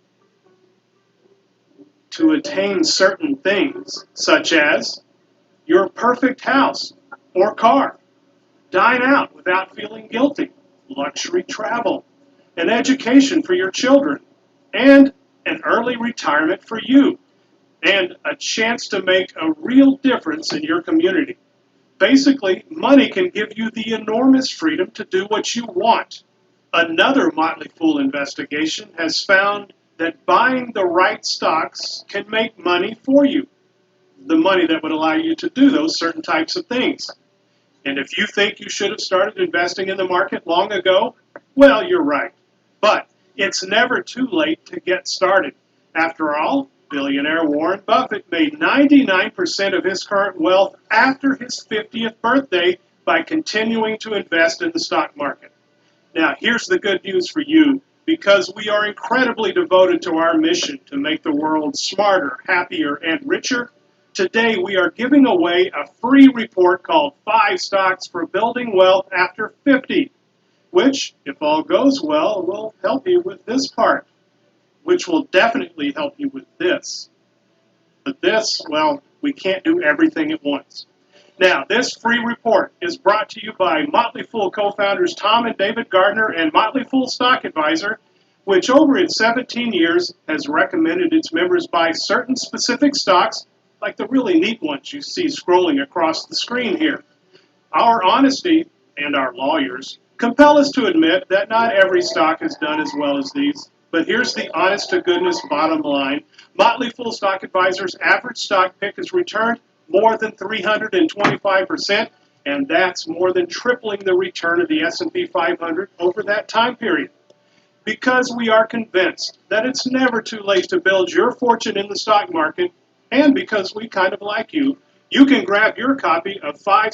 S16: to attain certain things, such as your perfect house or car, dine out without feeling guilty, luxury travel, an education for your children, and an early retirement for you, and a chance to make a real difference in your community. Basically, money can give you the enormous freedom to do what you want. Another Motley Fool investigation has found that buying the right stocks can make money for you, the money that would allow you to do those certain types of things. And if you think you should have started investing in the market long ago, well, you're right. But it's never too late to get started. After all, billionaire Warren Buffett made 99% of his current wealth after his 50th birthday by continuing to invest in the stock market. Now, here's the good news for you. Because we are incredibly devoted to our mission to make the world smarter, happier, and richer, today we are giving away a free report called 5 Stocks for Building Wealth After 50, which, if all goes well, will help you with this part, which will definitely help you with this. But this, well, we can't do everything at once. Now, this free report is brought to you by Motley Fool co-founders Tom and David Gardner and Motley Fool Stock Advisor, which over its 17 years has recommended its members buy certain specific stocks like the really neat ones you see scrolling across the screen here. Our honesty, and our lawyers, compel us to admit that not every stock is done as well as these. But here's the honest-to-goodness bottom line. Motley Fool Stock Advisor's average stock pick has returned more than 325%, and that's more than tripling the return of the S&P 500 over that time period. Because we are convinced that it's never too late to build your fortune in the stock market, and because we kind of like you, you can grab your copy of 5...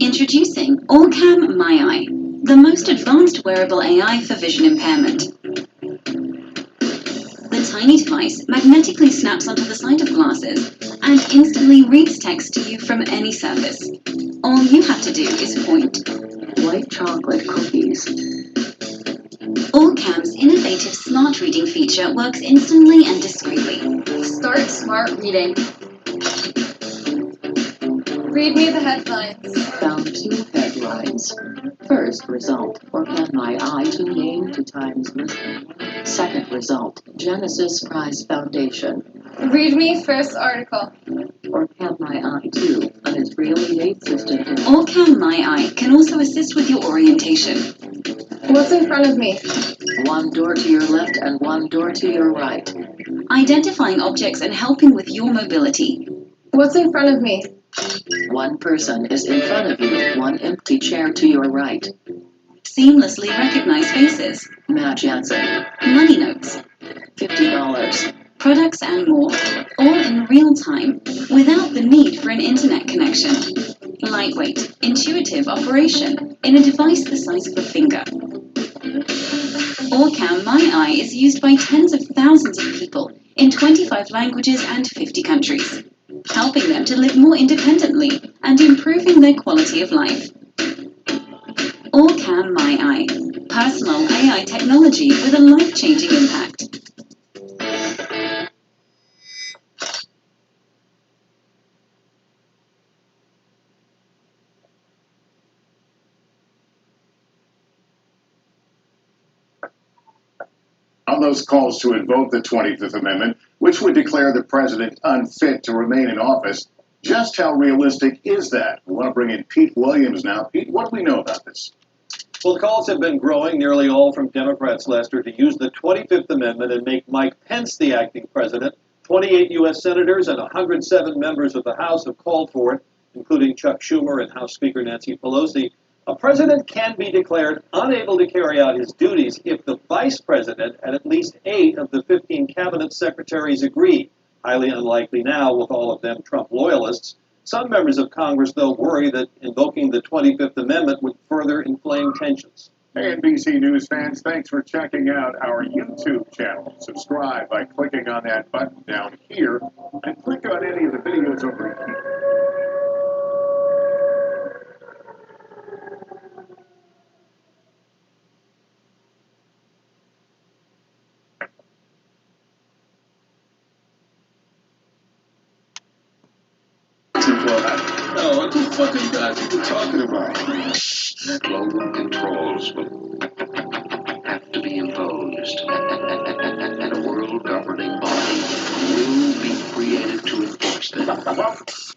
S17: Introducing Allcam MyEye, the most advanced wearable AI for vision impairment. The tiny device magnetically snaps onto the side of glasses and instantly reads text to you from any surface. All you have to do is point.
S14: White chocolate cookies.
S17: Allcam's innovative smart reading feature works instantly and discreetly.
S5: Start smart reading. Read me the headlines.
S18: Found 2 headlines. First result, or can my eye to name to Times listing? Second result, Genesis Prize Foundation.
S5: Read me first article.
S18: Or can my eye to an Israeli aid system?
S17: Allcam MyEye can also assist with your orientation.
S5: What's in front of me?
S18: 1 door to your left and 1 door to your right.
S17: Identifying objects and helping with your mobility.
S5: What's in front of me?
S18: 1 person is in front of you, 1 empty chair to your right.
S17: Seamlessly recognize faces.
S18: Matt Jansen.
S17: Money notes.
S18: $50.
S17: Products and more, all in real time, without the need for an internet connection. Lightweight, intuitive operation in a device the size of a finger. Allcam MyEye is used by tens of thousands of people in 25 languages and 50 countries, helping them to live more independently and improving their quality of life. Allcam MyEye, personal AI technology with a life-changing impact.
S9: On those calls to invoke the 25th Amendment, which would declare the president unfit to remain in office, just how realistic is that? We want to bring in Pete Williams now. Pete, what do we know about this?
S19: Well, the calls have been growing, nearly all from Democrats, Lester, to use the 25th Amendment and make Mike Pence the acting president. 28 U.S. senators and 107 members of the House have called for it, including Chuck Schumer and House Speaker Nancy Pelosi. A president can be declared unable to carry out his duties if the vice president and at least 8 of the 15 cabinet secretaries agree. Highly unlikely now, with all of them Trump loyalists. Some members of Congress, though, worry that invoking the 25th Amendment would further inflame tensions.
S9: Hey, NBC News fans, thanks for checking out our YouTube channel. Subscribe by clicking on that button down here and click on any of the videos over here.
S20: No, what the fuck are you guys even talking about? Global controls will have to be imposed, and a world governing body will be created to enforce them.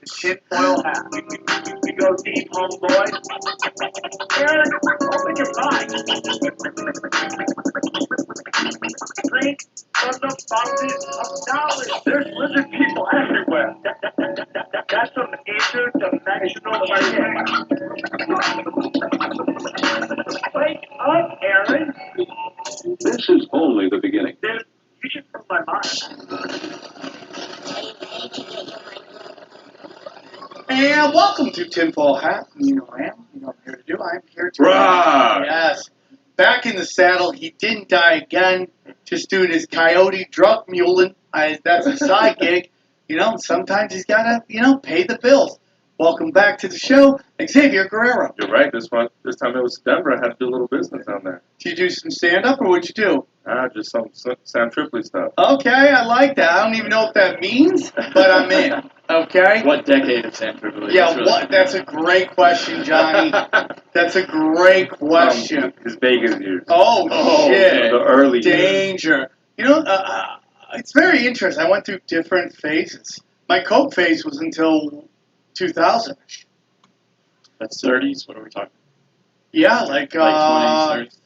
S21: Tinfoil hat. We go deep, homeboy. Aaron, open your mind. Drink from the fountain of knowledge. There's lizard people everywhere. That's from interdimensional Wake up, Aaron.
S19: This is only the beginning.
S21: Dude, you should prove my mind.
S22: And welcome to Tinfoil Hat. You know I am. You know what I'm here to do. I'm here to...
S20: Right.
S22: Yes. Back in the saddle. He didn't die again. Just doing his coyote drug muling. That's a side gig. You know, sometimes he's got to, pay the bills. Welcome back to the show, Xavier Guerrero.
S4: You're right. This time it was Denver. I had to do a little business down there.
S22: Did you do some stand-up, or what'd you do?
S4: Just some Sam Tripoli stuff.
S22: Okay, I like that. I don't even know what that means, but I'm in. Okay?
S4: What decade of Sam Tripoli?
S22: Yeah, what? That's a great question, Johnny. That's a great question.
S4: His Vegas years.
S22: Oh, shit.
S4: The early years.
S22: Danger. You know, it's very interesting. I went through different phases. My coke phase was until 2000.
S4: That's 30s? What are we talking?
S22: Yeah, like,
S4: Late 20s, 30s?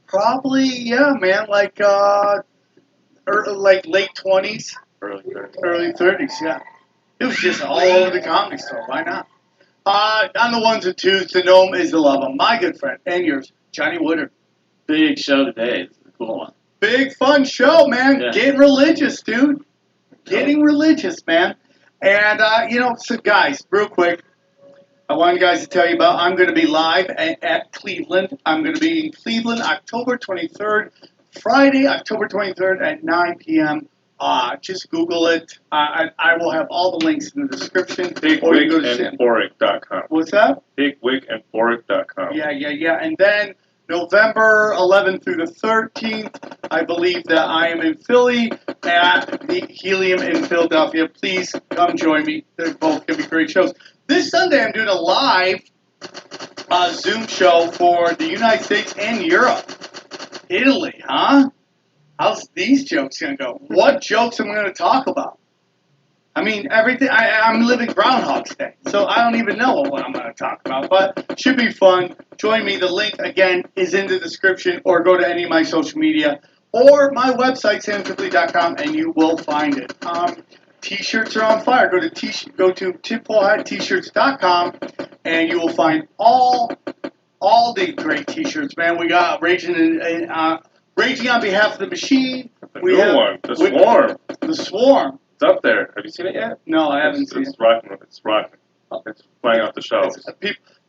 S22: Probably, yeah, man, like late 20s.
S4: Early 30s.
S22: Early 30s, yeah. It was just all over the comedy store. Why not? On the ones and twos, the gnome is the love of my good friend and yours, Johnny Woodard.
S4: Big show today. It's a cool one.
S22: Big fun show, man.
S4: Yeah.
S22: Getting religious, dude. Getting religious, man. And, so guys, real quick, I want you guys to tell you about, I'm going to be live at Cleveland. I'm going to be in Cleveland October 23rd, Friday, October 23rd at 9 p.m. Just Google it. I will have all the links in the description.
S4: BigWigandBoric.com.
S22: What's that?
S4: BigWigandBoric.com.
S22: Yeah. And then November 11th through the 13th, I believe that I am in Philly at the Helium in Philadelphia. Please come join me. They're both going to be great shows. This Sunday, I'm doing a live Zoom show for the United States and Europe. Italy, huh? How's these jokes going to go? What jokes am I going to talk about? I mean, everything. I'm living Groundhog's Day, so I don't even know what I'm going to talk about, but should be fun. Join me. The link, again, is in the description, or go to any of my social media, or my website, samtripoli.com, and you will find it. T-shirts are on fire. Go to tippolehattshirts.com, and you will find all the great T-shirts, man. We got Raging on Behalf of the Machine.
S4: The Swarm.
S22: The Swarm.
S4: It's up there. Have you seen it yet?
S22: No, I haven't seen it.
S4: It's rocking. It's flying off the shelves.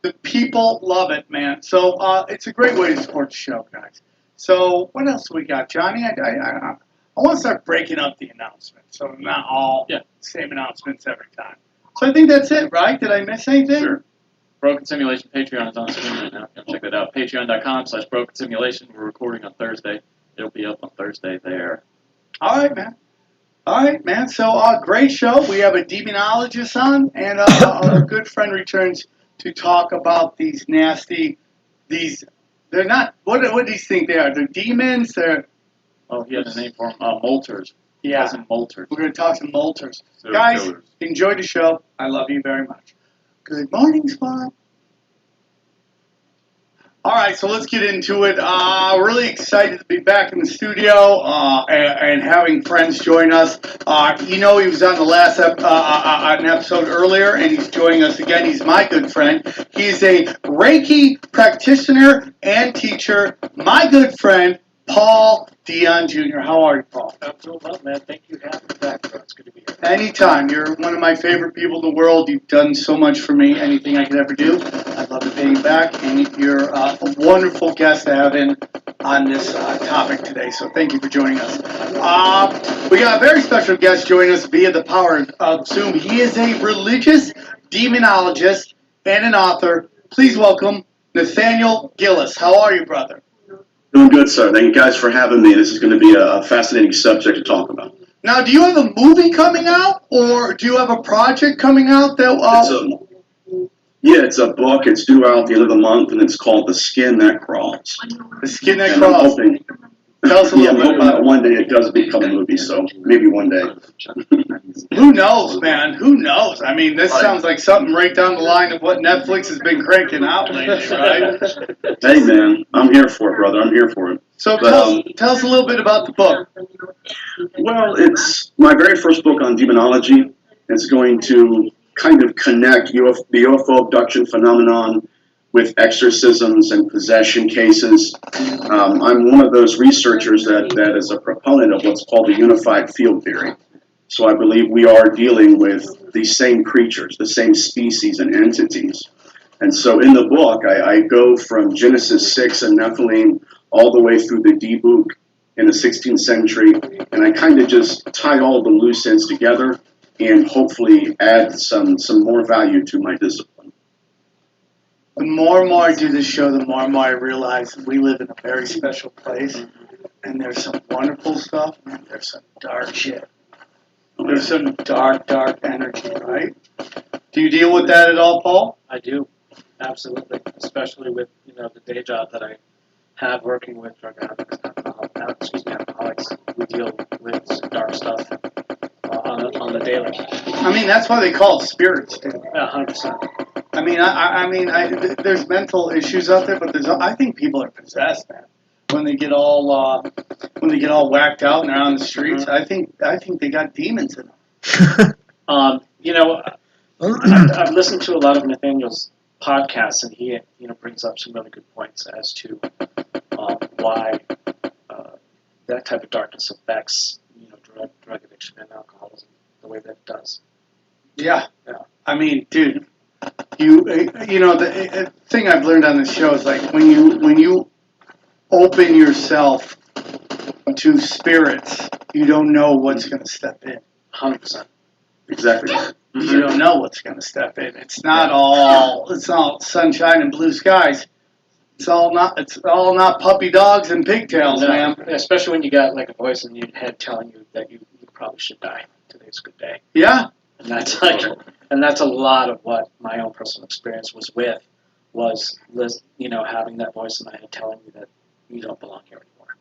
S22: The people love it, man. So it's a great way to support the show, guys. So what else we got, Johnny? I want to start breaking up the announcements, so not all same announcements every time. So I think that's it, right? Did I miss anything?
S4: Sure. Broken Simulation Patreon is on the screen right now. You can check that out. Patreon.com/Broken Simulation. We're recording on Thursday. It'll be up on Thursday there.
S22: All right, man. So great show. We have a demonologist on, and our good friend returns to talk about these nasty. They're not. What do you think they are? They're demons. They're.
S4: Oh, he has a name for them. Molters.
S22: Yeah.
S4: Molters.
S22: We're going to talk some molters.
S4: Serial
S22: Guys,
S4: killers.
S22: enjoy the show. I love you very much. Good morning, Squad. All right, so let's get into it. Really excited to be back in the studio and having friends join us. He was on the last an episode earlier, and he's joining us again. He's my good friend. He's a Reiki practitioner and teacher. My good friend, Paul Dion Jr. How are you, Paul?
S2: I'm doing well, man. Thank you for having me back, bro. It's good to be here.
S22: Anytime. You're one of my favorite people in the world. You've done so much for me. Anything I could ever do, I'd love to pay you back. And you're a wonderful guest to have in on this topic today. So thank you for joining us. We got a very special guest joining us via the power of Zoom. He is a religious demonologist and an author. Please welcome Nathaniel Gillis. How are you, brother?
S3: Doing good, sir. Thank you guys for having me. This is going to be a fascinating subject to talk about.
S22: Now, do you have a movie coming out, or do you have a project coming out that?
S3: It's a book. It's due out at the end of the month, and it's called The Skin That Crawls.
S22: The Skin That
S3: And
S22: Crawls.
S3: Tell us a little bit about it. One day it does become a movie, so maybe one day.
S22: Who knows, man? Who knows? I mean, this sounds like something right down the line of what Netflix has been cranking out lately, right?
S3: Hey, man, I'm here for it, brother. I'm here for it.
S22: So tell us a little bit about the book.
S3: Well, it's my very first book on demonology. It's going to kind of connect the UFO abduction phenomenon with exorcisms and possession cases. I'm one of those researchers that is a proponent of what's called the unified field theory. So I believe we are dealing with the same creatures, the same species and entities. And so in the book, I go from Genesis 6 and Nephilim all the way through the Debuk in the 16th century, and I kind of just tie all the loose ends together and hopefully add some more value to my discipline.
S22: The more and more I do this show, the more and more I realize we live in a very special place. and there's some wonderful stuff, and there's some dark shit. There's some dark energy, right? Do you deal with that at all, Paul?
S2: I do, absolutely, especially with the day job that I have working with drug addicts, alcoholics. We deal with some dark stuff on the daily.
S22: I mean, that's why they call it spirits, dude.
S2: Yeah, 100%.
S22: I mean, there's mental issues out there, but I think people are possessed, man. When they get all whacked out and they're on the streets, I think they got demons in them.
S2: I've listened to a lot of Nathaniel's podcasts, and he brings up some really good points as to why that type of darkness affects drug addiction and alcoholism the way that it does.
S22: Yeah. I mean, dude, the thing I've learned on this show is like when you open yourself to spirits, you don't know what's going to step in.
S2: 100%.
S3: Exactly.
S22: You don't know what's going to step in. It's not all sunshine and blue skies. It's all not puppy dogs and pigtails, man.
S2: Especially when you got like a voice in your head telling you that you probably should die. Today's a good day.
S22: Yeah.
S2: And that's a lot of what my own personal experience was having that voice in my head telling me that you don't belong here anymore.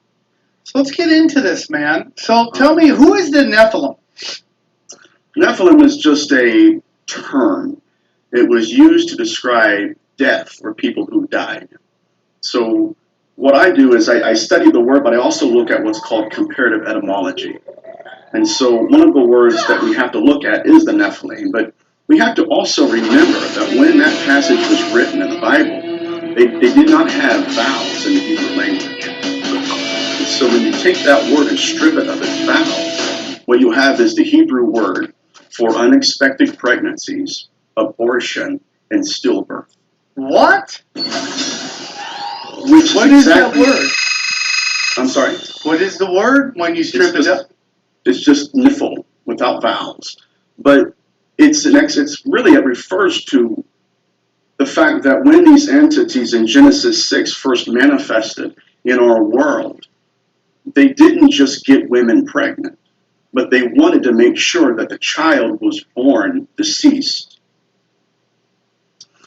S22: So let's get into this, man. So tell me, who is the Nephilim?
S3: Nephilim is just a term. It was used to describe death or people who died. So what I do is I study the word, but I also look at what's called comparative etymology. And so one of the words that we have to look at is the Nephilim. But we have to also remember that when that passage was written in the Bible, they did not have vowels in the Hebrew language. And so when you take that word and strip it of its vowels, what you have is the Hebrew word for unexpected pregnancies, abortion, and stillbirth.
S22: What?
S3: What
S22: is that word?
S3: I'm sorry?
S22: What is the word when you strip it up?
S3: It's just niphal without vowels. But it refers to the fact that when these entities in Genesis 6 first manifested in our world, they didn't just get women pregnant, but they wanted to make sure that the child was born deceased.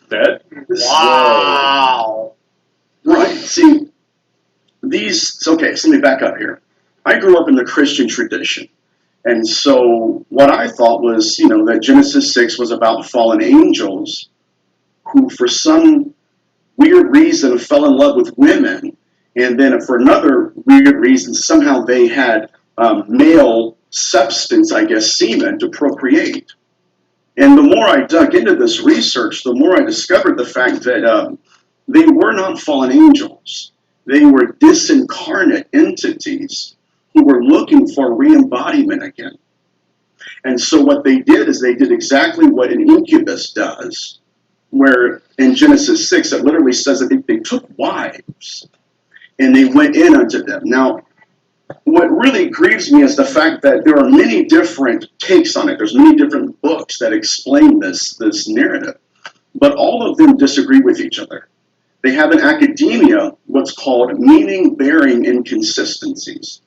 S2: Dead?
S22: Wow.
S3: Right. See, so let me back up here. I grew up in the Christian tradition. And so what I thought was, that Genesis 6 was about fallen angels who, for some weird reason, fell in love with women. And then for another weird reason, somehow they had male substance, semen, to procreate. And the more I dug into this research, the more I discovered the fact that they were not fallen angels. They were disincarnate entities who were looking for re-embodiment again. And so what they did is they did exactly what an incubus does, where in Genesis 6 it literally says that they took wives and they went in unto them. Now, what really grieves me is the fact that there are many different takes on it. There's many different books that explain this narrative, but all of them disagree with each other. They have in academia what's called meaning-bearing inconsistencies.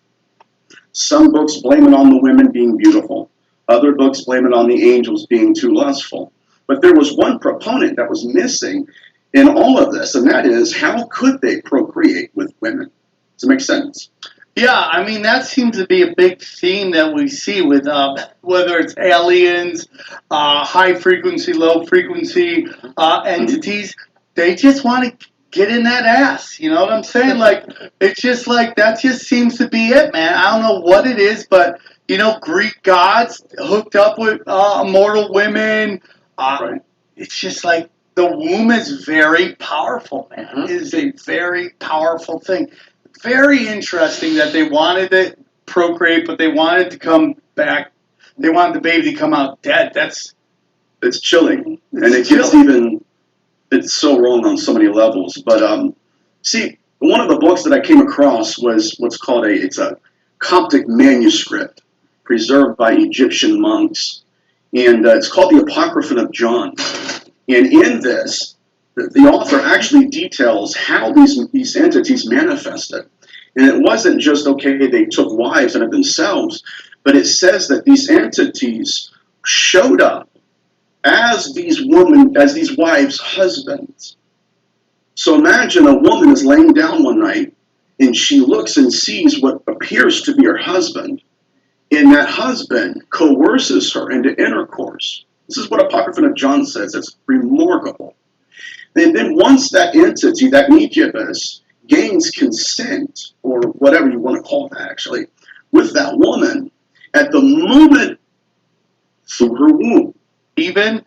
S3: Some books blame it on the women being beautiful. Other books blame it on the angels being too lustful. But there was one proponent that was missing in all of this, and that is, how could they procreate with women? Does it make sense?
S22: Yeah, I mean, that seems to be a big theme that we see with whether it's aliens, high frequency, low frequency entities. They just want to get in that ass. You know what I'm saying? Like, it's just like, that just seems to be it, man. I don't know what it is, but, Greek gods hooked up with immortal women.
S3: Right.
S22: It's just like, the womb is very powerful, man. Mm-hmm. It is a very powerful thing. Very interesting that they wanted to procreate, but they wanted to come back. They wanted the baby to come out dead.
S3: It's chilling. It's so wrong on so many levels. But see, one of the books that I came across was what's called a Coptic manuscript preserved by Egyptian monks. And it's called the Apocryphon of John. And in this, the author actually details how these entities manifested. And it wasn't just, okay, they took wives and of themselves, but it says that these entities showed up as these wives' husbands. So imagine a woman is laying down one night and she looks and sees what appears to be her husband, and that husband coerces her into intercourse. This is what Apocrypha of John says. It's remarkable. And then once that entity, that incubus, gains consent, or whatever you want to call it actually, with that woman, at the moment through her womb.
S22: Even,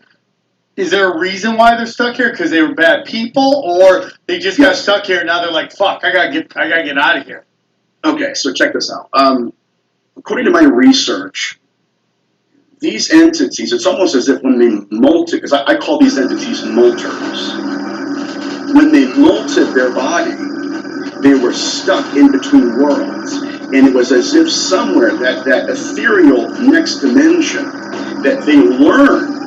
S22: is there a reason why they're stuck here? Because they were bad people, or they just got stuck here and now they're like, fuck, I gotta get out of here.
S3: Okay, so check this out. According to my research, these entities, it's almost as if when they molted, because I call these entities molters. When they molted their body, they were stuck in between worlds. And it was as if somewhere, that ethereal next dimension, that they learned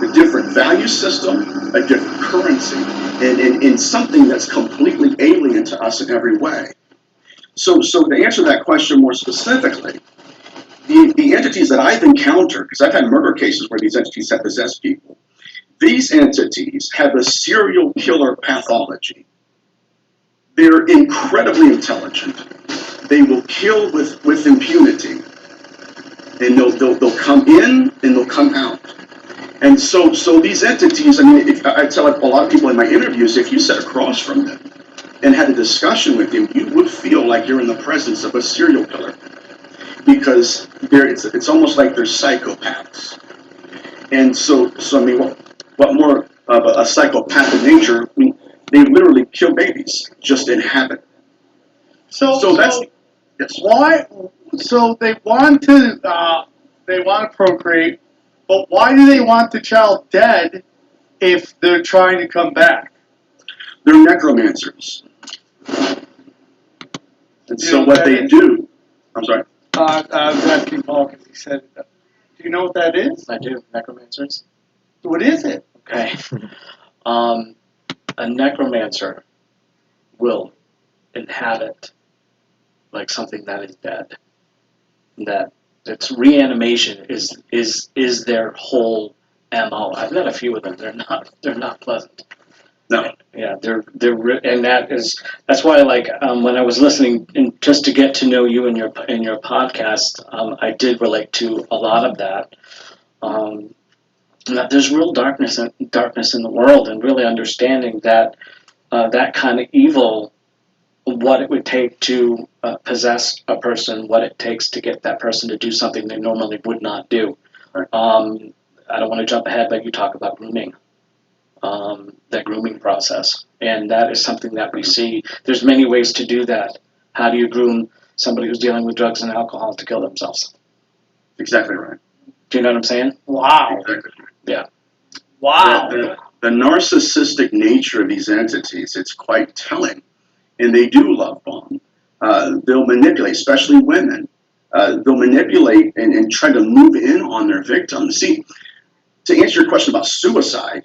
S3: a different value system, a different currency, and something that's completely alien to us in every way. So to answer that question more specifically, the entities that I've encountered, because I've had murder cases where these entities have possessed people, these entities have a serial killer pathology. They're incredibly intelligent. They will kill with impunity. And they'll come in and they'll come out. And so these entities, I mean, if I tell a lot of people in my interviews, if you sat across from them and had a discussion with them, you would feel like you're in the presence of a serial killer. Because it's almost like they're psychopaths. And so I mean, what more of a psychopath in nature? I mean, they literally kill babies just in habit. So that's yes.
S22: Why? So they want to procreate, but why do they want the child dead if they're trying to come back?
S3: They're necromancers. And so what they do, I'm sorry.
S22: I was asking Paul because he said, do you know what that is?
S2: I do. Necromancers.
S22: What is it?
S2: Okay. A necromancer will inhabit like something that is dead. That its reanimation is their whole MO. I've got a few of them. They're not pleasant.
S3: No.
S2: Yeah, and that's why when I was listening and just to get to know you in your podcast, I did relate to a lot of that. That there's real darkness in the world, and really understanding that that kind of evil, what it would take to possess a person, what it takes to get that person to do something they normally would not do.
S3: Right.
S2: I don't want to jump ahead, but you talk about grooming. That grooming process, and that is something that we see. There's many ways to do that. How do you groom somebody who's dealing with drugs and alcohol to kill themselves?
S3: Exactly right.
S2: Do you know what I'm saying?
S22: Wow.
S3: Exactly.
S2: Yeah.
S22: Wow.
S3: The narcissistic nature of these entities, it's quite telling. And they do love bomb. They'll manipulate, especially women. They'll manipulate and try to move in on their victims. See, to answer your question about suicide,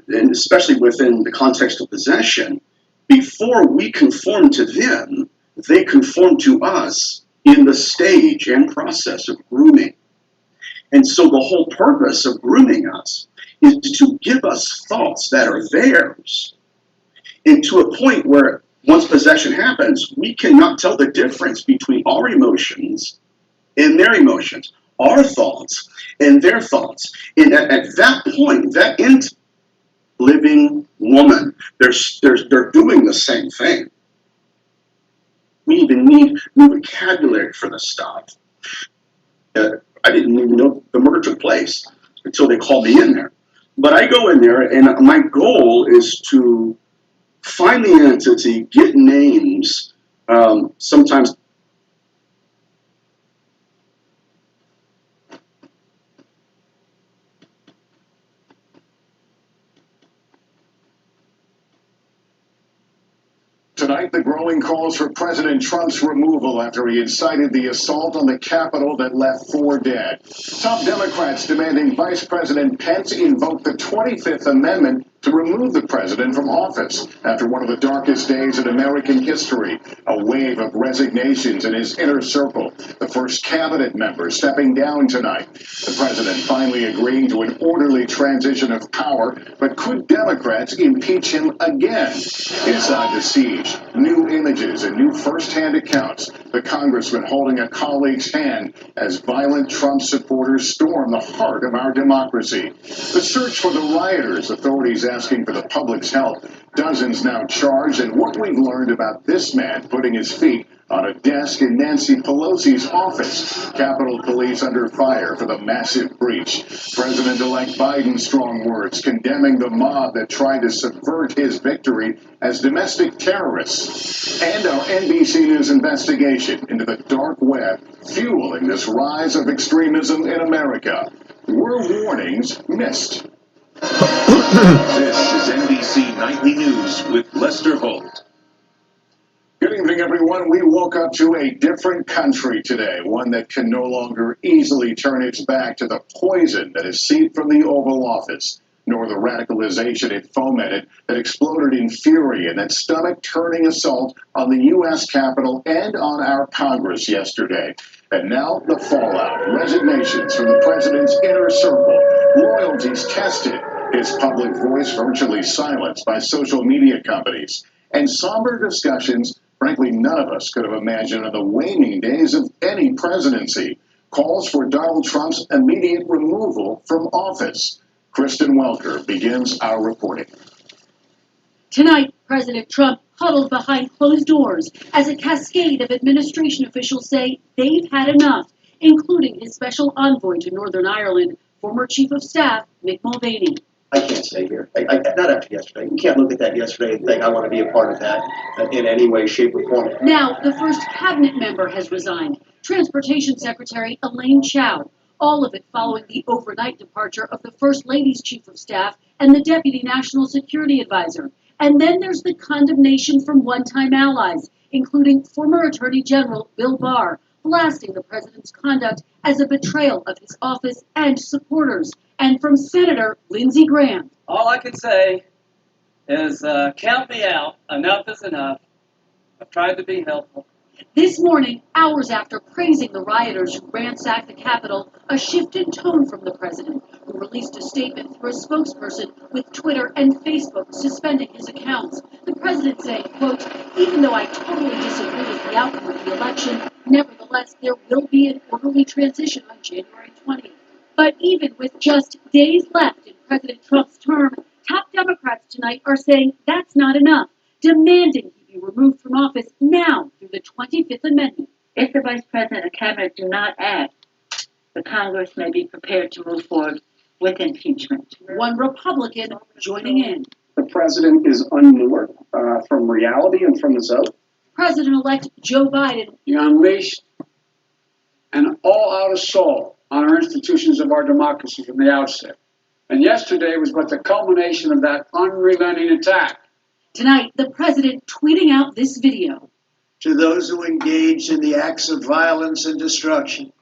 S3: and especially within the context of possession, before we conform to them, they conform to us in the stage and process of grooming. And so the whole purpose of grooming us is to give us thoughts that are theirs. And to a point where once possession happens, we cannot tell the difference between our emotions and their emotions, our thoughts and their thoughts. And at that point, that living woman, they're doing the same thing. We even need new vocabulary for this stuff. I didn't even know the murder took place until they called me in there. But I go in there, and my goal is to find the entity, get names, sometimes.
S9: Tonight, the growing calls for President Trump's removal after he incited the assault on the Capitol that left 4 dead. Top Democrats demanding Vice President Pence invoke the 25th Amendment to remove the president from office after one of the darkest days in American history. A wave of resignations in his inner circle. The first cabinet member stepping down tonight. The president finally agreeing to an orderly transition of power, but could Democrats impeach him again? Inside the siege, new images and new first-hand accounts. The congressman holding a colleague's hand as violent Trump supporters storm the heart of our democracy. The search for the rioters, authorities asking for the public's help. Dozens now charged, and what we've learned about this man putting his feet on a desk in Nancy Pelosi's office. Capitol Police under fire for the massive breach. President-elect Biden's strong words condemning the mob that tried to subvert his victory as domestic terrorists. And our NBC News investigation into the dark web fueling this rise of extremism in America. Were warnings missed?
S7: This is NBC Nightly News with Lester Holt.
S9: Good evening, everyone. We woke up to a different country today, one that can no longer easily turn its back to the poison that has seeped from the Oval Office, nor the radicalization it fomented that exploded in fury in that stomach-turning assault on the U.S. Capitol and on our Congress yesterday. And now the fallout, resignations from the president's inner circle, loyalties tested, his public voice virtually silenced by social media companies, and somber discussions frankly none of us could have imagined in the waning days of any presidency. Calls for Donald Trump's immediate removal from office. Kristen Welker begins our reporting.
S8: Tonight, President Trump huddled behind closed doors as a cascade of administration officials say they've had enough, including his special envoy to Northern Ireland, former Chief of Staff Mick Mulvaney.
S23: I can't stay here. Not after yesterday. You can't look at that yesterday and think I want to be a part of that in any way, shape, or form.
S8: Now, the first cabinet member has resigned, Transportation Secretary Elaine Chao. All of it following the overnight departure of the First Lady's Chief of Staff and the Deputy National Security Advisor. And then there's the condemnation from one-time allies, including former Attorney General Bill Barr, blasting the president's conduct as a betrayal of his office and supporters. And from Senator Lindsey Graham.
S24: All I can say is count me out. Enough is enough. I've tried to be helpful.
S8: This morning, hours after praising the rioters who ransacked the Capitol, a shift in tone from the president, who released a statement through a spokesperson with Twitter and Facebook suspending his accounts. The president saying, quote, even though I totally disagree with the outcome of the election, nevertheless, there will be an orderly transition on January 20th. But even with just days left in President Trump's term, top Democrats tonight are saying that's not enough, demanding he be removed from office now through the 25th Amendment.
S25: If the Vice President and Cabinet do not act, the Congress may be prepared to move forward with impeachment.
S8: One Republican joining in.
S26: The President is unmoored from reality and from his oath.
S8: President-elect Joe Biden.
S11: You unleashed an all-out assault on our institutions of our democracy from the outset. And yesterday was but the culmination of that unrelenting attack.
S8: Tonight, the president tweeting out this video.
S27: To those who engaged in the acts of violence and destruction,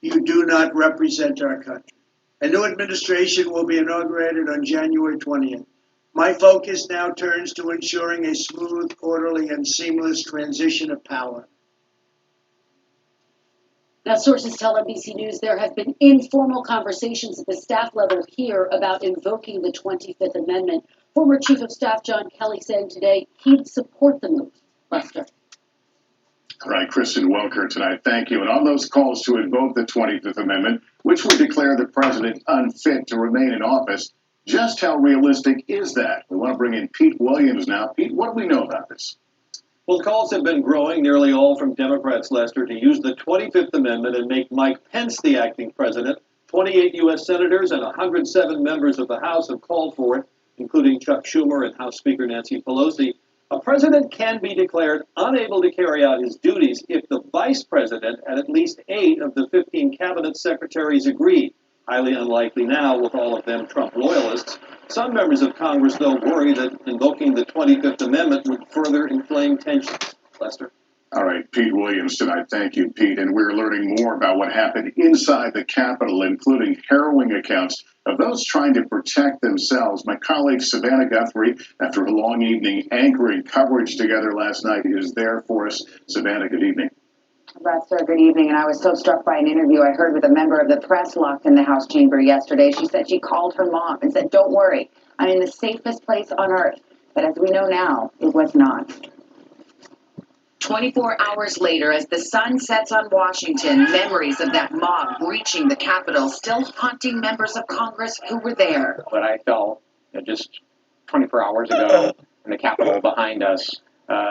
S27: you do not represent our country. A new administration will be inaugurated on January 20th. My focus now turns to ensuring a smooth, orderly, and seamless transition of power.
S8: Now, sources tell NBC News there have been informal conversations at the staff level here about invoking the 25th Amendment. Former Chief of Staff John Kelly saying today he'd support the move. Lester.
S9: All right, Kristen Welker tonight. Thank you. And on those calls to invoke the 25th Amendment, which would declare the president unfit to remain in office, just how realistic is that? We want to bring in Pete Williams now. Pete, what do we know about this?
S19: Well, calls have been growing, nearly all from Democrats, Lester, to use the 25th Amendment and make Mike Pence the acting president. 28 U.S. senators and 107 members of the House have called for it, including Chuck Schumer and House Speaker Nancy Pelosi. A president can be declared unable to carry out his duties if the vice president and at least 8 of the 15 cabinet secretaries agree. Highly unlikely now, with all of them Trump loyalists. Some members of Congress, though, worry that invoking the 25th Amendment would further inflame tensions. Lester?
S9: All right, Pete Williams tonight. Thank you, Pete. And we're learning more about what happened inside the Capitol, including harrowing accounts of those trying to protect themselves. My colleague Savannah Guthrie, after a long evening anchoring coverage together last night, is there for us. Savannah, good evening.
S1: Lester, good evening. And I was so struck by an interview I heard with a member of the press locked in the House chamber yesterday. She said she called her mom and said, "Don't worry, I'm in the safest place on earth." But as we know now, it was not.
S6: 24 hours later, as the sun sets on Washington, memories of that mob breaching the Capitol still haunting members of Congress who were there.
S10: What I felt just 24 hours ago in the Capitol behind us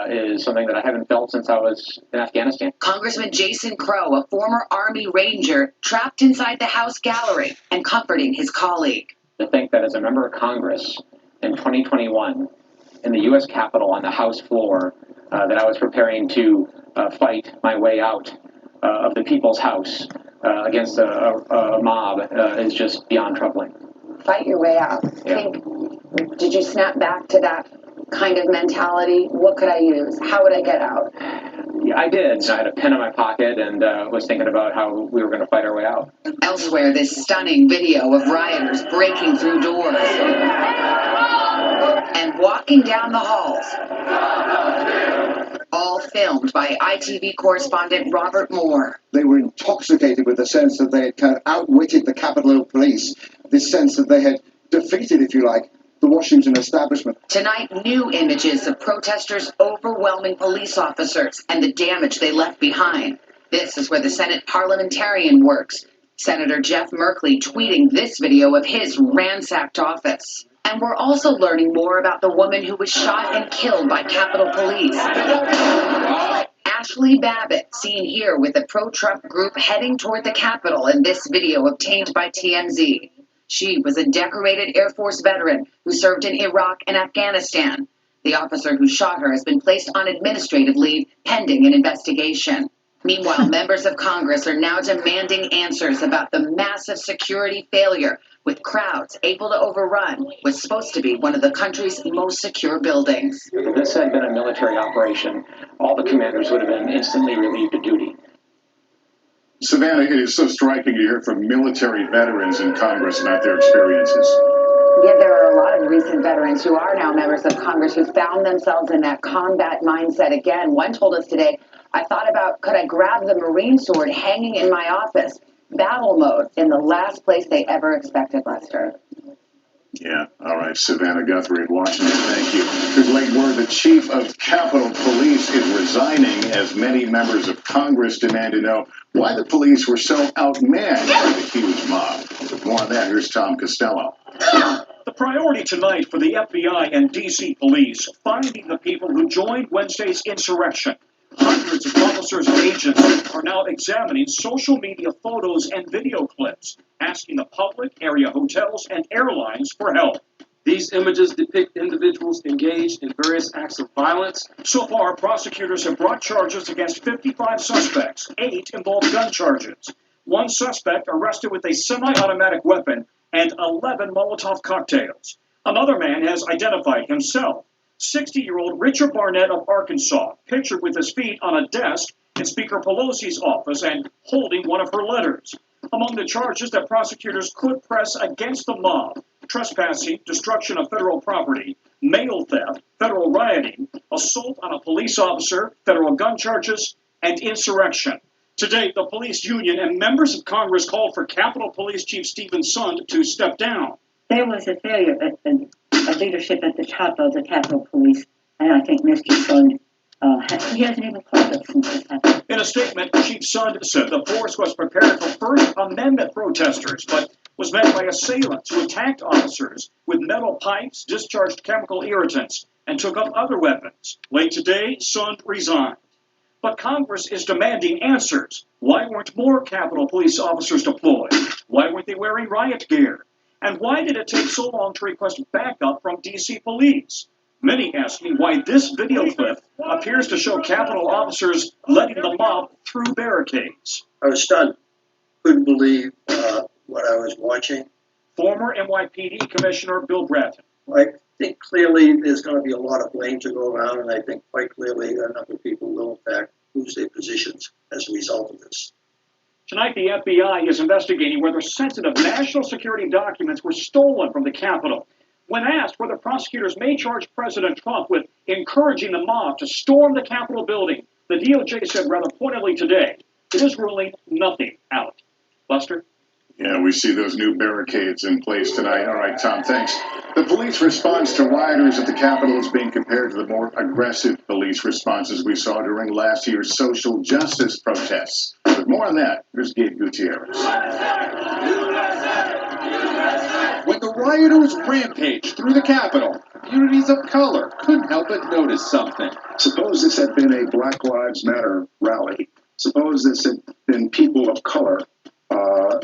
S10: is something that I haven't felt since I was in Afghanistan.
S6: Congressman Jason Crow, a former Army Ranger, trapped inside the House gallery and comforting his colleague.
S10: To think that as a member of Congress in 2021, in the U.S. Capitol on the House floor, that I was preparing to fight my way out of the People's House against a mob is just beyond troubling.
S1: Fight your way out.
S10: Yeah.
S1: Did you snap back to that kind of mentality? What could I use? How would I get out?
S10: Yeah, I did. So I had a pen in my pocket and was thinking about how we were going to fight our way out.
S6: Elsewhere, this stunning video of rioters breaking through doors and walking down the halls. All filmed by ITV correspondent Robert Moore.
S12: They were intoxicated with the sense that they had kind of outwitted the Capitol Police, this sense that they had defeated, if you like, the Washington establishment.
S6: Tonight, new images of protesters overwhelming police officers and the damage they left behind. This is where the Senate parliamentarian works. Senator Jeff Merkley tweeting this video of his ransacked office. And we're also learning more about the woman who was shot and killed by Capitol Police. Ashley Babbitt, seen here with a pro-Trump group heading toward the Capitol in this video obtained by TMZ. She was a decorated Air Force veteran who served in Iraq and Afghanistan. The officer who shot her has been placed on administrative leave pending an investigation. Meanwhile, members of Congress are now demanding answers about the massive security failure with crowds able to overrun what's supposed to be one of the country's most secure buildings.
S10: If this had been a military operation, all the commanders would have been instantly relieved of duty.
S9: Savannah, it is so striking to hear from military veterans in Congress about their experiences.
S1: Yeah, there are a lot of recent veterans who are now members of Congress who found themselves in that combat mindset again. One told us today, "I thought about, could I grab the Marine sword hanging in my office?" Battle mode in the last place they ever expected, Lester.
S9: Yeah, all right, Savannah Guthrie in Washington, thank you. There's late word the chief of Capitol Police is resigning as many members of Congress demand to know why the police were so outmanned by the huge mob. More on that, here's Tom Costello.
S13: The priority tonight for the FBI and D.C. police, finding the people who joined Wednesday's insurrection. Hundreds of officers and agents are now examining social media photos and video clips, asking the public, area hotels, and airlines for help.
S15: These images depict individuals engaged in various acts of violence.
S13: So far, prosecutors have brought charges against 55 suspects. 8 involve gun charges. One suspect arrested with a semi-automatic weapon and 11 Molotov cocktails. Another man has identified himself. 60-year-old Richard Barnett of Arkansas, pictured with his feet on a desk in Speaker Pelosi's office and holding one of her letters. Among the charges that prosecutors could press against the mob: trespassing, destruction of federal property, mail theft, federal rioting, assault on a police officer, federal gun charges, and insurrection. To date, the police union and members of Congress called for Capitol Police Chief Stephen Sund to step down.
S25: There was a failure of leadership at the top of the Capitol Police, and I think Mr. Sund, he hasn't even called us since this happened.
S13: In a statement, Chief Sund said the force was prepared for First Amendment protesters, but was met by assailants who attacked officers with metal pipes, discharged chemical irritants, and took up other weapons. Late today, Sund resigned. But Congress is demanding answers. Why weren't more Capitol Police officers deployed? Why weren't they wearing riot gear? And why did it take so long to request backup from D.C. police? Many asking why this video clip appears to show Capitol officers letting the mob through barricades.
S16: I was stunned. Couldn't believe what I was watching.
S13: Former NYPD Commissioner Bill Bratton.
S16: I think clearly there's going to be a lot of blame to go around, and I think quite clearly a number of people will, in fact, lose their positions as a result of this.
S13: Tonight, the FBI is investigating whether sensitive national security documents were stolen from the Capitol. When asked whether prosecutors may charge President Trump with encouraging the mob to storm the Capitol building, the DOJ said rather pointedly today, it is ruling nothing out. Lester?
S9: Yeah, we see those new barricades in place tonight. All right, Tom, thanks. The police response to rioters at the Capitol is being compared to the more aggressive police responses we saw during last year's social justice protests. But more on that, here's Gabe Gutierrez.
S4: When the rioters rampaged through the Capitol, communities of color couldn't help but notice something.
S12: Suppose this had been a Black Lives Matter rally. Suppose this had been people of color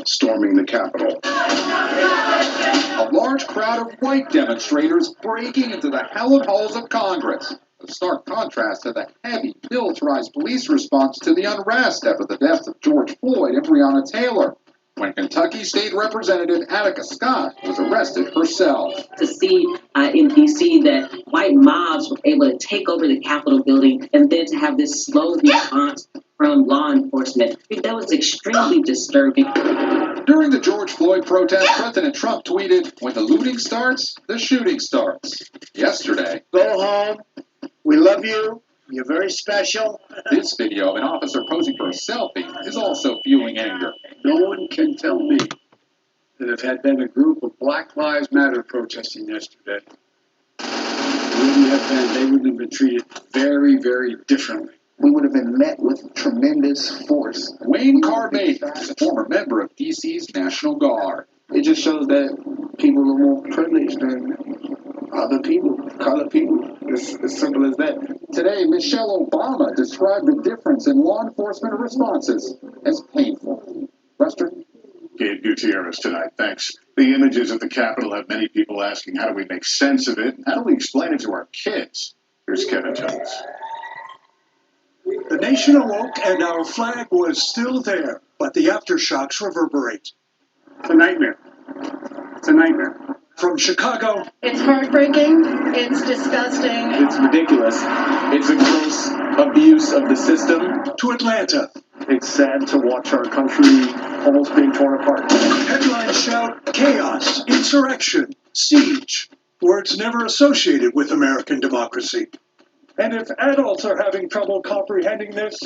S12: storming the Capitol.
S4: A large crowd of white demonstrators breaking into the hallowed halls of Congress. A stark contrast to the heavy, militarized police response to the unrest after the deaths of George Floyd and Breonna Taylor, when Kentucky State Representative Attica Scott was arrested herself.
S5: To see in D.C. that white mobs were able to take over the Capitol building and then to have this slow response from law enforcement, that was extremely disturbing.
S4: During the George Floyd protest, President Trump tweeted, "When the looting starts, the shooting starts." Yesterday,
S27: Go home. We love you. You're very special.
S4: this video of an officer posing for a selfie is also fueling anger.
S11: No one can tell me that if had been a group of Black Lives Matter protesting yesterday, they wouldn't have been treated very, very differently.
S12: We would have been met with tremendous force.
S4: Wayne Carbathan is a former member of D.C.'s National Guard.
S12: It just shows that people are more privileged than other people, colored people. It's as simple as that.
S4: Today, Michelle Obama described the difference in law enforcement responses as painful. Lester?
S9: Gabe Gutierrez tonight, thanks. The images of the Capitol have many people asking, how do we make sense of it? And how do we explain it to our kids? Here's Kevin Jones.
S27: The nation awoke and our flag was still there, but the aftershocks reverberate.
S26: It's a nightmare. It's a nightmare.
S27: From Chicago,
S14: it's heartbreaking. It's disgusting.
S17: It's ridiculous. It's a gross abuse of the system.
S27: To Atlanta.
S26: It's sad to watch our country almost being torn apart.
S27: Headlines shout chaos, insurrection, siege. Words never associated with American democracy.
S13: And if adults are having trouble comprehending this,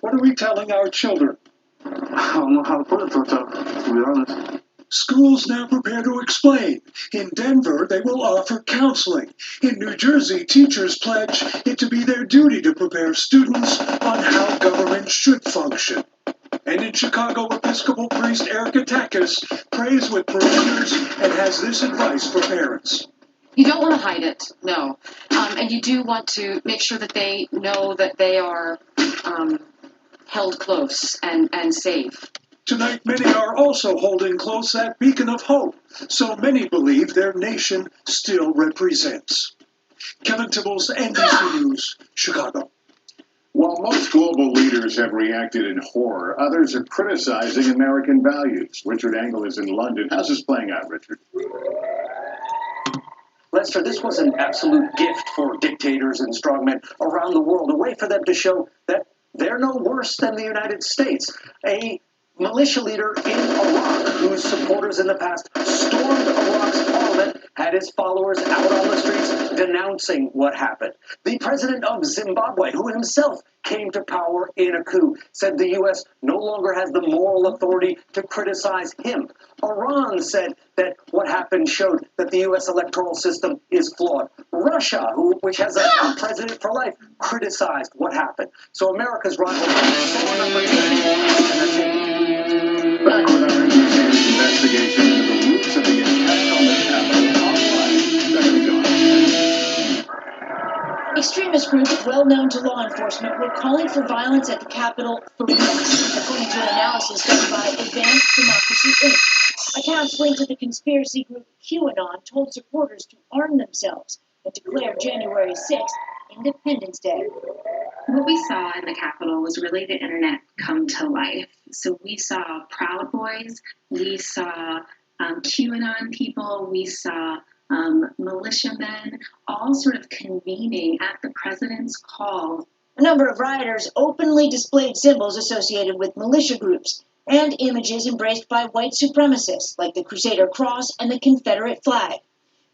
S13: what are we telling our children?
S26: I don't know how to put it to be honest.
S27: Schools now prepare to explain. In Denver, they will offer counseling. In New Jersey, teachers pledge it to be their duty to prepare students on how government should function. And in Chicago, Episcopal priest Eric Atakis prays with parishioners and has this advice for parents.
S18: You don't want to hide it, no. And you do want to make sure that they know that they are held close and safe.
S27: Tonight, many are also holding close that beacon of hope, so many believe their nation still represents. Kevin Tibbles, NBC News, Chicago.
S9: While most global leaders have reacted in horror, others are criticizing American values. Richard Engel is in London. How's this playing out, Richard?
S20: Lester, this was an absolute gift for dictators and strongmen around the world, a way for them to show that they're no worse than the United States. A militia leader in Iraq, whose supporters in the past stormed Iraq's parliament, had his followers out on the streets denouncing what happened. The president of Zimbabwe, who himself came to power in a coup, said the U.S. no longer has the moral authority to criticize him. Iran said that what happened showed that the U.S. electoral system is flawed. Russia, which has a president for life, criticized what happened. So America's rival saw an opportunity and they're taking it.
S9: Back with our investigation into the roots of the attack on the Capitol. Online,
S8: Extremist groups well known to law enforcement were calling for violence at the Capitol for weeks, according to an analysis done by Advanced Democracy Inc. Accounts linked to the conspiracy group QAnon told supporters to arm themselves and declare January 6th Independence Day.
S21: What we saw in the Capitol was really the internet come to life. So we saw Proud Boys, we saw QAnon people, we saw militiamen, all sort of convening at the president's call.
S8: A number of rioters openly displayed symbols associated with militia groups.
S2: and images embraced by white supremacists like the Crusader Cross and the Confederate flag.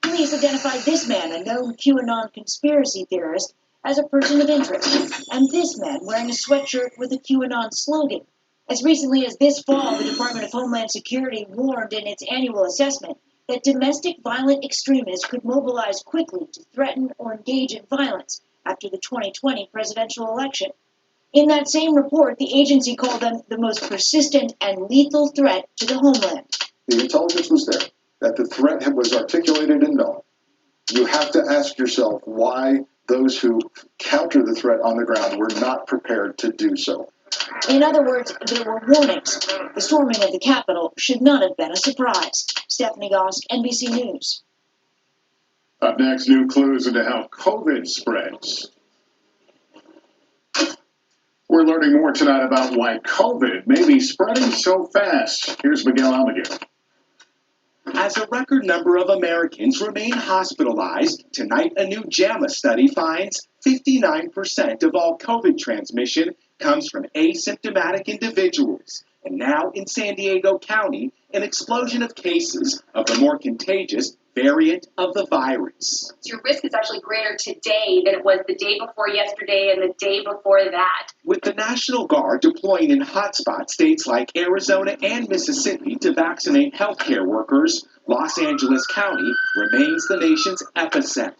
S2: Police identified this man, a known QAnon conspiracy theorist, as a person of interest, and this man wearing a sweatshirt with a QAnon slogan. As recently as this fall, the Department of Homeland Security warned in its annual assessment that domestic violent extremists could mobilize quickly to threaten or engage in violence after the 2020 presidential election. In that same report, the agency called them the most persistent and lethal threat to the homeland.
S9: The intelligence was there, that the threat was articulated and known. You have to ask yourself why those who counter the threat on the ground were not prepared to do so.
S2: In other words, there were warnings. The storming of the Capitol should not have been a surprise. Stephanie Gosk, NBC News.
S9: Up next, new clues into how COVID spreads. We're learning more tonight about why COVID may be spreading so fast. Here's Miguel Almaguer.
S3: As a record number of Americans remain hospitalized, tonight a new JAMA study finds 59% of all COVID transmission comes from asymptomatic individuals. And now in San Diego County, an explosion of cases of the more contagious variant of the virus.
S7: Your risk is actually greater today than it was the day before yesterday and the day before that.
S3: With the National Guard deploying in hotspot states like Arizona and Mississippi to vaccinate healthcare workers, Los Angeles County remains the nation's epicenter.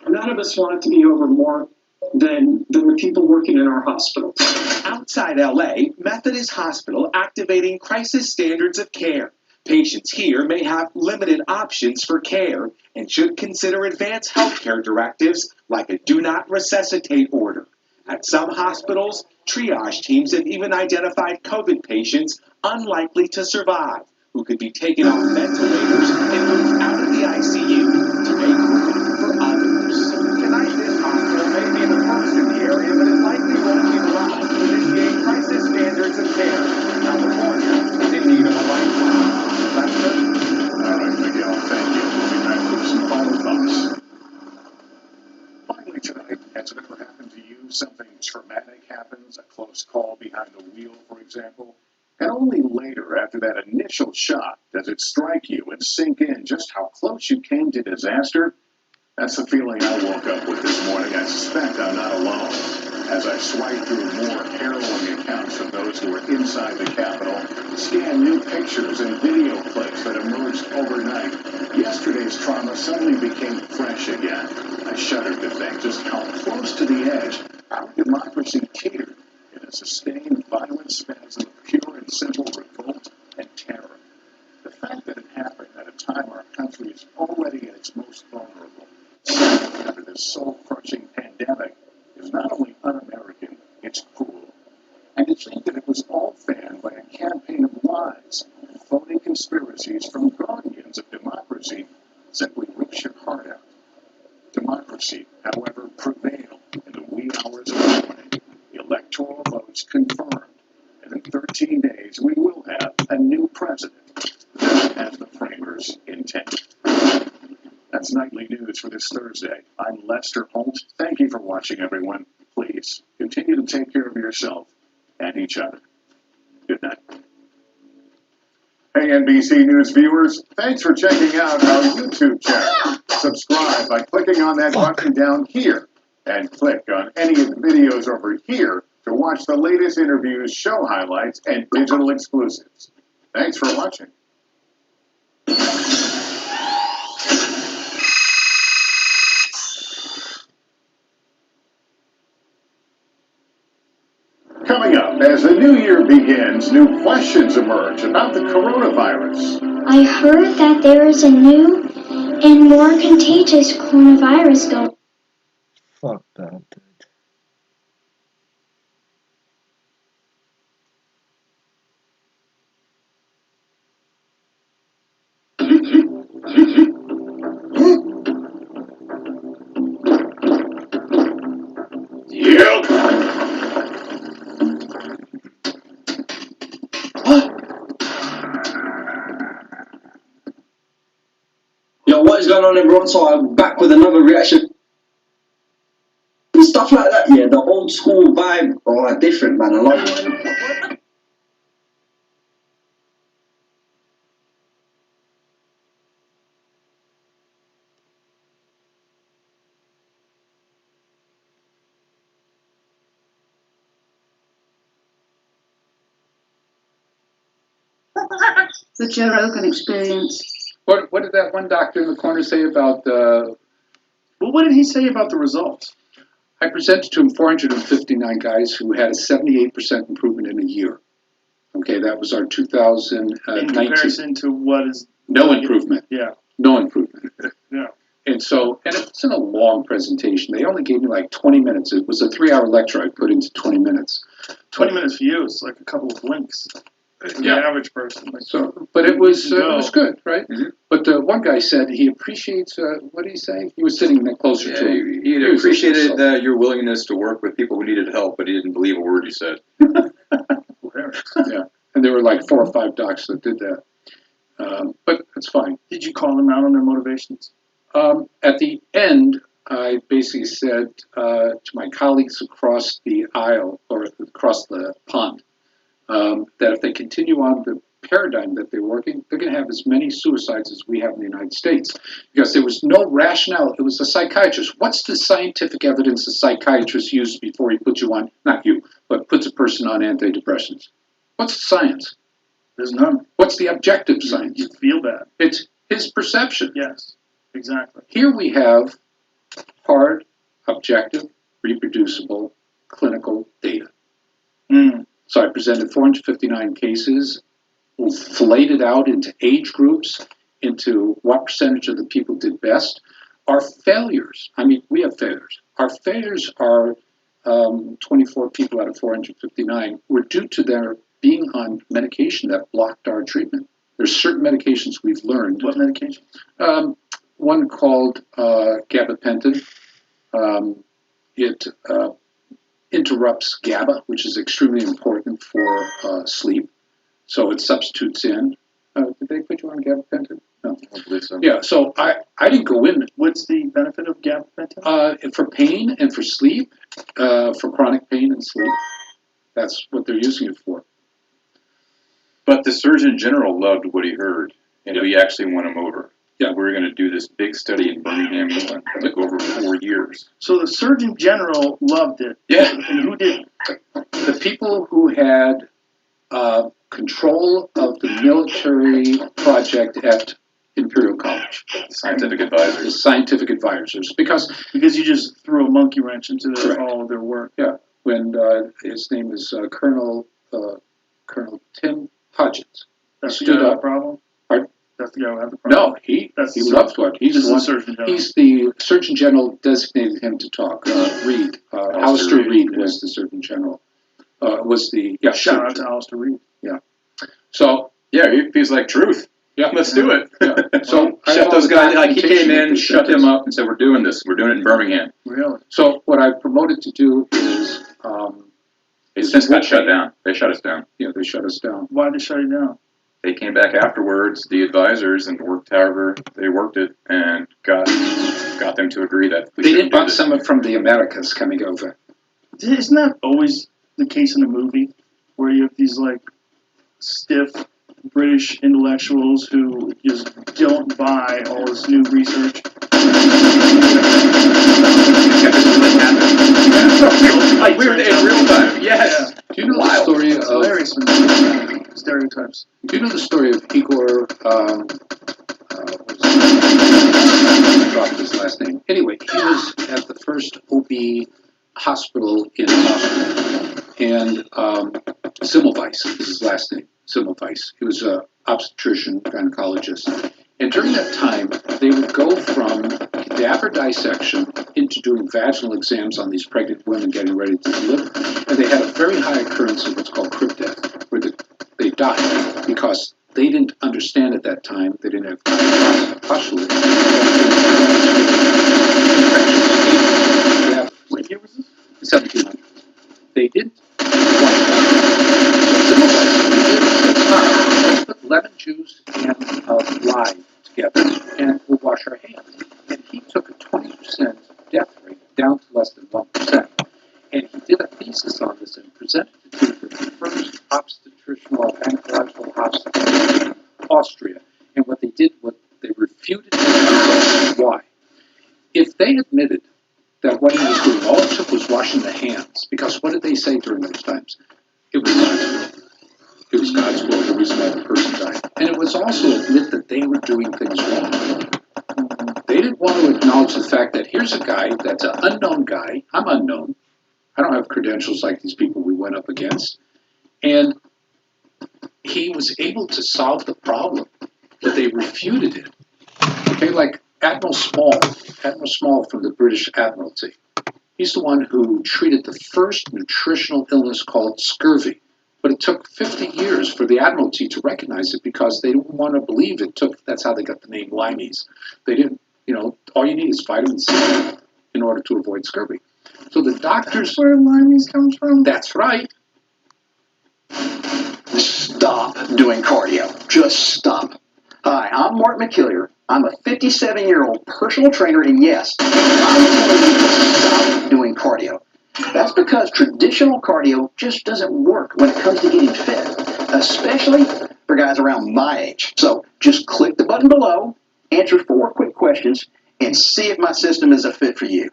S15: None of us want it to be over more than the people working in our hospitals.
S3: Outside LA, Methodist Hospital activating crisis standards of care. Patients here may have limited options for care and should consider advanced healthcare directives like a do not resuscitate order. At some hospitals, triage teams have even identified COVID patients unlikely to survive, who could be taken off ventilators and moved out of the ICU to make room for others. Tonight, this hospital may be the first in the area, but it likely won't be the last to initiate crisis standards of care. California is in need of a lifeline.
S9: All right, Miguel, thank you. We'll be back with some final thoughts. Finally tonight, has it ever happened to you? Something traumatic happens, a close call behind the wheel, for example, and only later, after that initial shock, does it strike you and sink in just how close you came to disaster? That's the feeling I woke up with this morning. I suspect I'm not alone. As I swipe through more harrowing accounts from those who were inside the Capitol, scan new pictures and video clips that emerged overnight, yesterday's trauma suddenly became fresh again. I shuddered to think just how close to the edge our democracy teetered in a sustained violent spasm of pure and simple revolt and terror. The fact that it happened at a time our country is already at its most vulnerable, suffering under this soul-crushing pandemic, is not only un-American, it's cruel. And to think that it was all fanned by a campaign of lies and phony conspiracies from guardians of democracy simply rips your heart out. Democracy, however, prevailed in the wee hours of the morning. The electoral votes confirmed, and in 13 days we will have a new president, just as the framers intended. That's Nightly News for this Thursday. I'm Lester Holt. Thank you for watching, everyone. Please continue to take care of yourself and each other. Good night. Hey, NBC News viewers, thanks for checking out our YouTube channel. Subscribe by clicking on that button down here, and click on any of the videos over here to watch the latest interviews, show highlights, and digital exclusives. Thanks for watching. Coming up, as the new year begins, new questions emerge about the coronavirus.
S19: I heard that there is a new and more contagious coronavirus going.
S22: Fuck that, dude.
S23: Yo, what is going on, everyone? So I'm back with another reaction. Stuff like that, yeah, the old school vibe, different, man. I love it.
S1: the Joe Rogan Experience.
S5: What did that one doctor in the corner say about
S6: Well, what did he say about the results?
S5: I presented to him 459 guys who had a 78% improvement in a year. Okay, that was our 2019.
S6: In comparison to what is...
S5: No improvement.
S6: Yeah.
S5: No improvement.
S6: Yeah.
S5: And so, and it wasn't a long presentation. They only gave me like 20 minutes. It was a 3-hour lecture I put into 20 minutes.
S6: 20 minutes for you is like a couple of blinks. For the average person. Like,
S5: so, but it was good, right?
S17: Mm-hmm.
S5: But one guy said he appreciates, what did he say? He was sitting closer to him.
S17: He appreciated your willingness to work with people who needed help, but he didn't believe a word you said.
S5: Yeah, and there were like 4 or 5 docs that did that. But that's fine.
S6: Did you call them out on their motivations?
S5: At the end, I basically said to my colleagues across the aisle, or across the pond, that if they continue on the paradigm that they're working, they're going to have as many suicides as we have in the United States. Because there was no rationale. It was a psychiatrist. What's the scientific evidence a psychiatrist uses before he puts you on, not you, but puts a person on antidepressants? What's the science?
S6: There's none.
S5: What's the objective science?
S6: You feel bad.
S5: It's his perception.
S6: Yes, exactly.
S5: Here we have hard, objective, reproducible, clinical data. So I presented 459 cases, flayed it out into age groups, into what percentage of the people did best. Our failures, I mean, we have failures. Our failures are 24 people out of 459 were due to their being on medication that blocked our treatment. There's certain medications we've learned.
S6: What medication?
S5: One called gabapentin. It interrupts GABA, which is extremely important for sleep. So it substitutes in. Did they put you on gabapentin? No.
S17: I believe so.
S5: Yeah, so I didn't go in.
S6: What's the benefit of gabapentin?
S5: For pain and for sleep, for chronic pain and sleep. That's what they're using it for.
S17: But the Surgeon General loved what he heard, and we actually won him over.
S5: Yeah,
S17: we're going to do this big study in Birmingham, England, like over 4 years.
S6: So the Surgeon General loved it.
S17: Yeah.
S6: And who didn't?
S5: The people who had control of the military project at Imperial College.
S17: Scientific advisors.
S5: The scientific advisors. Because
S6: you just threw a monkey wrench into all of their work.
S5: Yeah. When his name is Colonel Tim Hodgins.
S6: That's the guy who had the problem?
S5: Pardon?
S6: That's the guy who had the problem?
S5: No, he loved what. He's the Surgeon General. He's the Surgeon General designated him to talk. Reed. Alistair Reed was the Surgeon General.
S6: Shout out to Alistair Reed.
S5: Yeah. So
S17: yeah, he feels like truth.
S5: Yeah,
S17: let's do it.
S5: Yeah. So
S17: shut those guys. Like he came in, shut him up, and said, "We're doing this. We're doing it in Birmingham."
S6: Really?
S5: So what I promoted to do is.
S17: They since got shut down. They shut us down.
S5: Yeah, they shut us down.
S6: Why did they shut you down?
S17: They came back afterwards, the advisors, and worked however they worked it, and got them to agree that
S5: they didn't want someone from the Americas coming over.
S6: Isn't that always the case in a movie, where you have these like stiff British intellectuals who just don't buy all this new research?
S17: Like we were in real time. Yes.
S5: Yeah. Do you know the story of
S6: hilarious stereotypes?
S5: Do you know the story of Igor? Dropped his last name. Anyway, he was at the first OB hospital in Austria, and Semmelweis is his last name. Semmelweis. He was an obstetrician, gynecologist. And during that time, they would go from cadaver dissection into doing vaginal exams on these pregnant women getting ready to deliver. And they had a very high occurrence of what's called crib death, where they died because they didn't understand at that time, they didn't have postulate.
S6: What year was this?
S5: 1700. They didn't. Put lemon juice and lye together and we'll wash our hands. And he took a 20% death rate down to less than 1%. And he did a thesis on this and presented it to the first obstetrician gynecological hospital in Austria. And what they did was they refuted his results. Why? If they admitted that what he was doing, all it took was washing the hands, because what did they say during those times? It was God's will. It was God's will, the reason why the person died. And it was also admit that they were doing things wrong. They didn't want to acknowledge the fact that here's a guy that's an unknown guy. I'm unknown. I don't have credentials like these people we went up against. And he was able to solve the problem, but they refuted it. Okay, like Admiral Small from the British Admiralty. He's the one who treated the first nutritional illness called scurvy. But it took 50 years for the Admiralty to recognize it because they didn't want to believe it took, that's how they got the name limeys. They didn't, all you need is vitamin C in order to avoid scurvy. So the doctors...
S6: That's where limeys comes from?
S5: That's right.
S4: Stop doing cardio. Just stop. Hi, I'm Mark McKillier. I'm a 57-year-old personal trainer, and yes, I'm telling you to stop doing cardio. That's because traditional cardio just doesn't work when it comes to getting fit, especially for guys around my age. So just click the button below, answer 4 quick questions, and see if my system is a fit for you.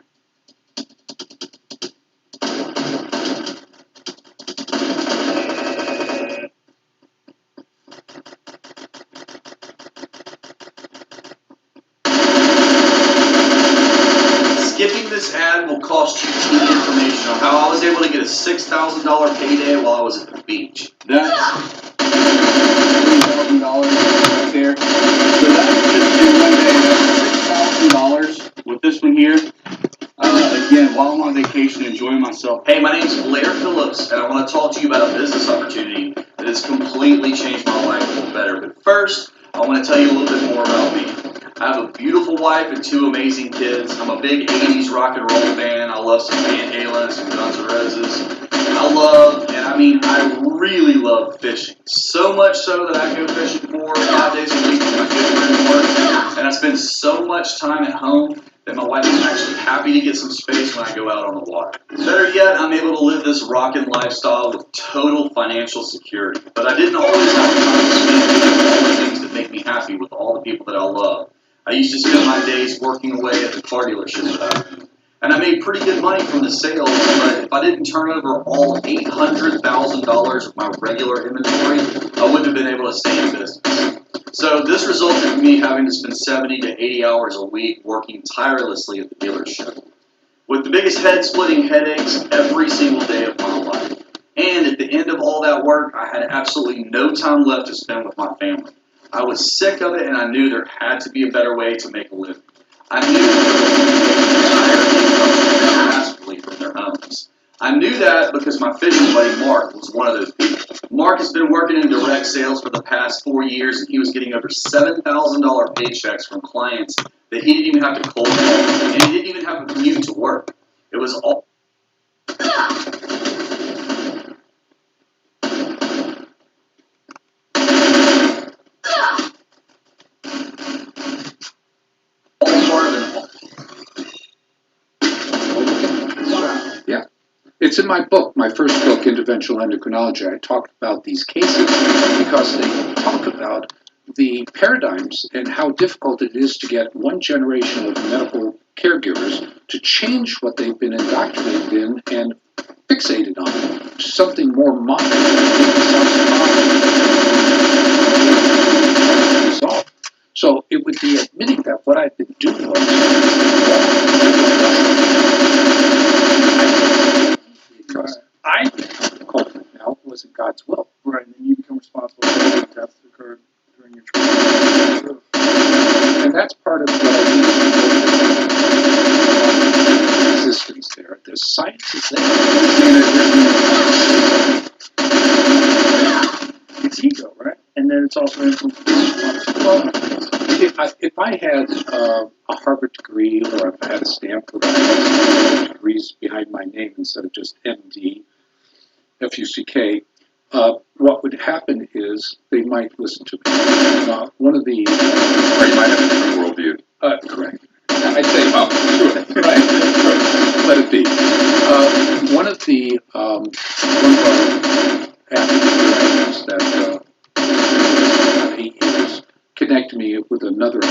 S10: Skipping this ad will cost you key information on how I was able to get a $6,000 payday while I was at the beach.
S11: That's $3,000 right there. So that's just in one day. That's $6,000 with this one here. Again, while I'm on vacation, enjoying myself.
S10: Hey, my name's Blair Phillips, and I want to talk to you about a business opportunity that has completely changed my life for the better. But first, I want to tell you a little bit more about me. I have a beautiful wife and 2 amazing kids. I'm a big 80s rock and roll fan. I love some Van Halen, some Guns N' Roses. I really love fishing. So much so that I go fishing 4 or 5 days a week with my good friend Mark. And I spend so much time at home that my wife is actually happy to get some space when I go out on the water. Better yet, I'm able to live this rockin' lifestyle with total financial security. But I didn't always have the time to spend doing all the things that make me happy with all the people that I love. I used to spend my days working away at the car dealership that I owned. And I made pretty good money from the sales, but if I didn't turn over all $800,000 of my regular inventory, I wouldn't have been able to stay in business. So this resulted in me having to spend 70 to 80 hours a week working tirelessly at the dealership, with the biggest head-splitting headaches every single day of my life. And at the end of all that work, I had absolutely no time left to spend with my family. I was sick of it, and I knew there had to be a better way to make a living. I knew massively from their homes. I knew that because my fishing buddy Mark was one of those people. Mark has been working in direct sales for the past 4 years, and he was getting over $7,000 paychecks from clients that he didn't even have to cold call, and he didn't even have a commute to work. It was all...
S5: Yeah. It's in my book, my first book, Interventional Endocrinology. I talked about these cases because they talk about the paradigms and how difficult it is to get one generation of medical caregivers to change what they've been indoctrinated in and fixated on, something more modern that resolve. So it would be admitting that what I've been doing was because I culprit now it wasn't God's will.
S6: Right, and you become responsible for the deaths that occurred during your training.
S5: And that's part of what I think existence there. The science is there.
S6: It's ego, right? And then it's also influence.
S5: Well, if I had a Harvard degree or if I had a Stanford, I had degrees behind my name instead of just MD, FUCK, what would happen is they might listen to me. One of the...
S17: or you might have a different worldview.
S5: Correct. I'd say, well, sure, right? Let it be. One of our athletes that about 8 years connected me with another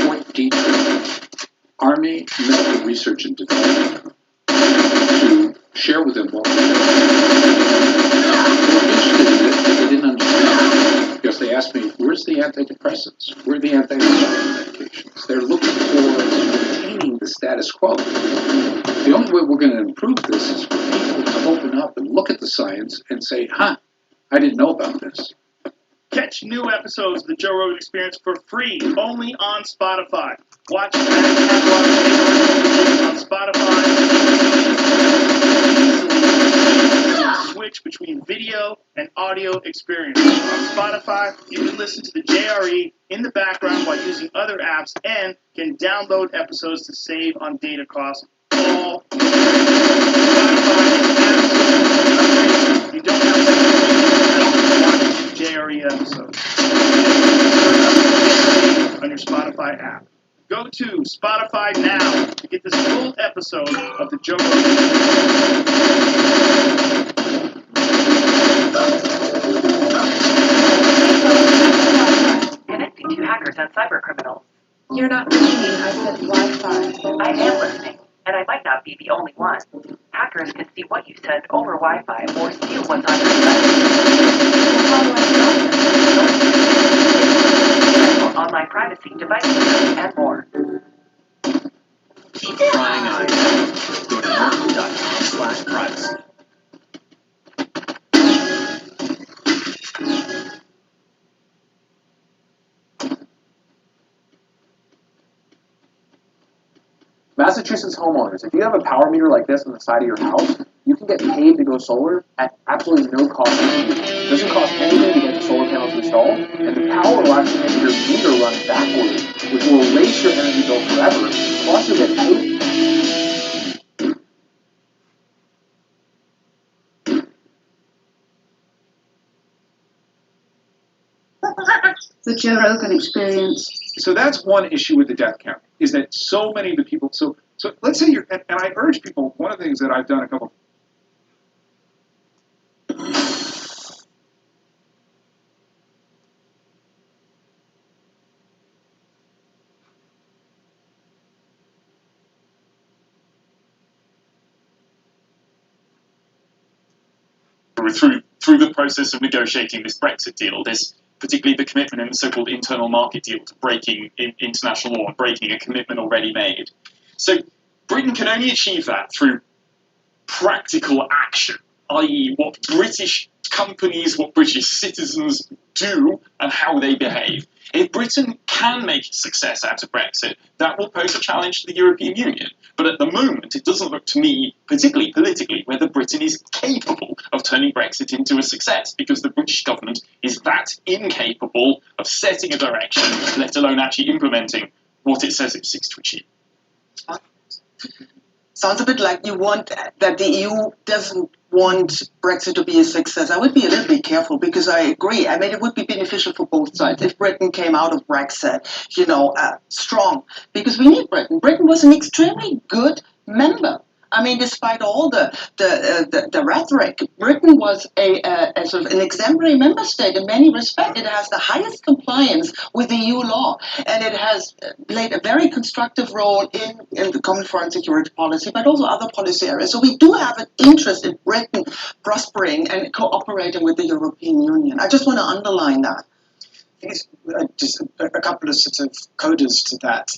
S5: Fort Detrick Army Medical Research and Development to share with them what we did. They were interested in it, but they didn't understand the anti-anxiety medications. They're looking for maintaining the status quo. The only way we're going to improve this is for people to open up and look at the science and say, I didn't know about this.
S6: Catch new episodes of the Joe Rogan Experience for free, only on Spotify. Watch the back catalog on Spotify. Easily switch between video and audio experience. On Spotify, you can listen to the JRE in the background while using other apps and can download episodes to save on data costs. All Spotify is absolutely amazing. You don't have to watch JRE episodes. On your Spotify app. Go to Spotify now to get this full episode of the Joe Rogan.
S12: Connecting to hackers and cyber criminals.
S13: You're not listening, I said Wi-Fi.
S12: I am listening, and I might not be the only one. Hackers can see what you send over Wi-Fi or steal what's on your site. So how do I stop them? Online privacy, device security, and more.
S14: Keep prying eyes. Go to norton.com/privacy.
S16: Massachusetts homeowners, if you have a power meter like this on the side of your house, you can get paid to go solar at absolutely no cost to you. It doesn't cost anything to get the solar panels installed, and the power will actually make your meter run backwards, which will erase your energy bill forever, plus you'll get paid.
S1: The Joe Rogan Experience.
S3: So that's one issue with the death count, is that so many of the people, so let's say you're, and I urge people, one of the things that I've done a couple
S24: through the process of negotiating this Brexit deal, there's particularly the commitment in the so-called internal market deal to breaking international law and breaking a commitment already made. So Britain can only achieve that through practical action, i.e. what British companies, what British citizens do and how they behave. If Britain can make a success out of Brexit, that will pose a challenge to the European Union. But at the moment, it doesn't look to me, particularly politically, whether Britain is capable of turning Brexit into a success, because the British government is that incapable of setting a direction, let alone actually implementing what it says it seeks to achieve.
S25: Sounds a bit like you want that the EU doesn't want Brexit to be a success. I would be a little bit careful because I agree. I mean, it would be beneficial for both sides if Britain came out of Brexit, strong, because we need Britain. Britain was an extremely good member. I mean, despite all the rhetoric, Britain was a sort of an exemplary member state in many respects. It has the highest compliance with EU law, and it has played a very constructive role in the common foreign security policy, but also other policy areas. So we do have an interest in Britain prospering and cooperating with the European Union. I just want to underline that.
S26: I think it's just a couple of sort of coders to that.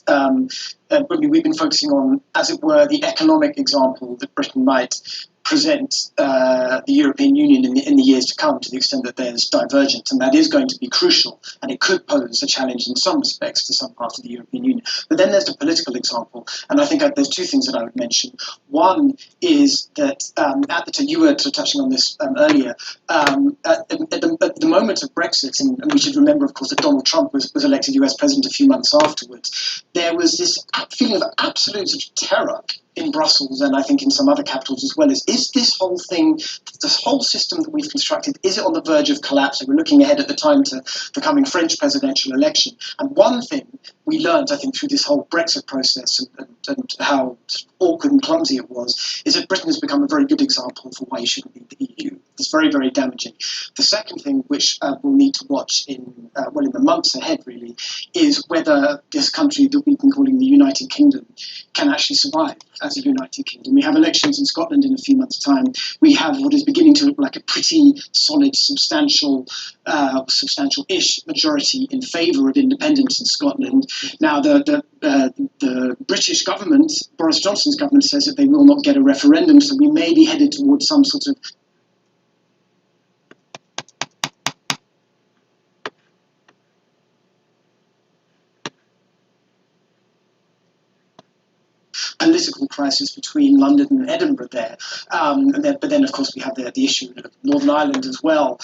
S26: We've been focusing on, as it were, the economic example that Britain might present the European Union in the years to come, to the extent that there's divergence, and that is going to be crucial, and it could pose a challenge in some respects to some parts of the European Union. But then there's the political example, and I think there's two things that I would mention. One is that you were touching on this earlier. At the moment of Brexit, and we should remember, of course, that Donald Trump was elected US president a few months afterwards. There was this feeling of absolute terror in Brussels, and I think in some other capitals as well, is this whole thing, this whole system that we've constructed, is it on the verge of collapse? We're looking ahead at the time to the coming French presidential election. And one thing we learned, I think, through this whole Brexit process and how awkward and clumsy it was, is that Britain has become a very good example for why you shouldn't leave the EU. That's very, very damaging. The second thing, which we'll need to watch in the months ahead, really, is whether this country that we've been calling the United Kingdom can actually survive as a United Kingdom. We have elections in Scotland in a few months' time. We have what is beginning to look like a pretty solid, substantial-ish majority in favour of independence in Scotland. Now, the British government, Boris Johnson's government, says that they will not get a referendum, so we may be headed towards some sort of political crisis between London and Edinburgh there. But then, of course, we have the issue of Northern Ireland as well.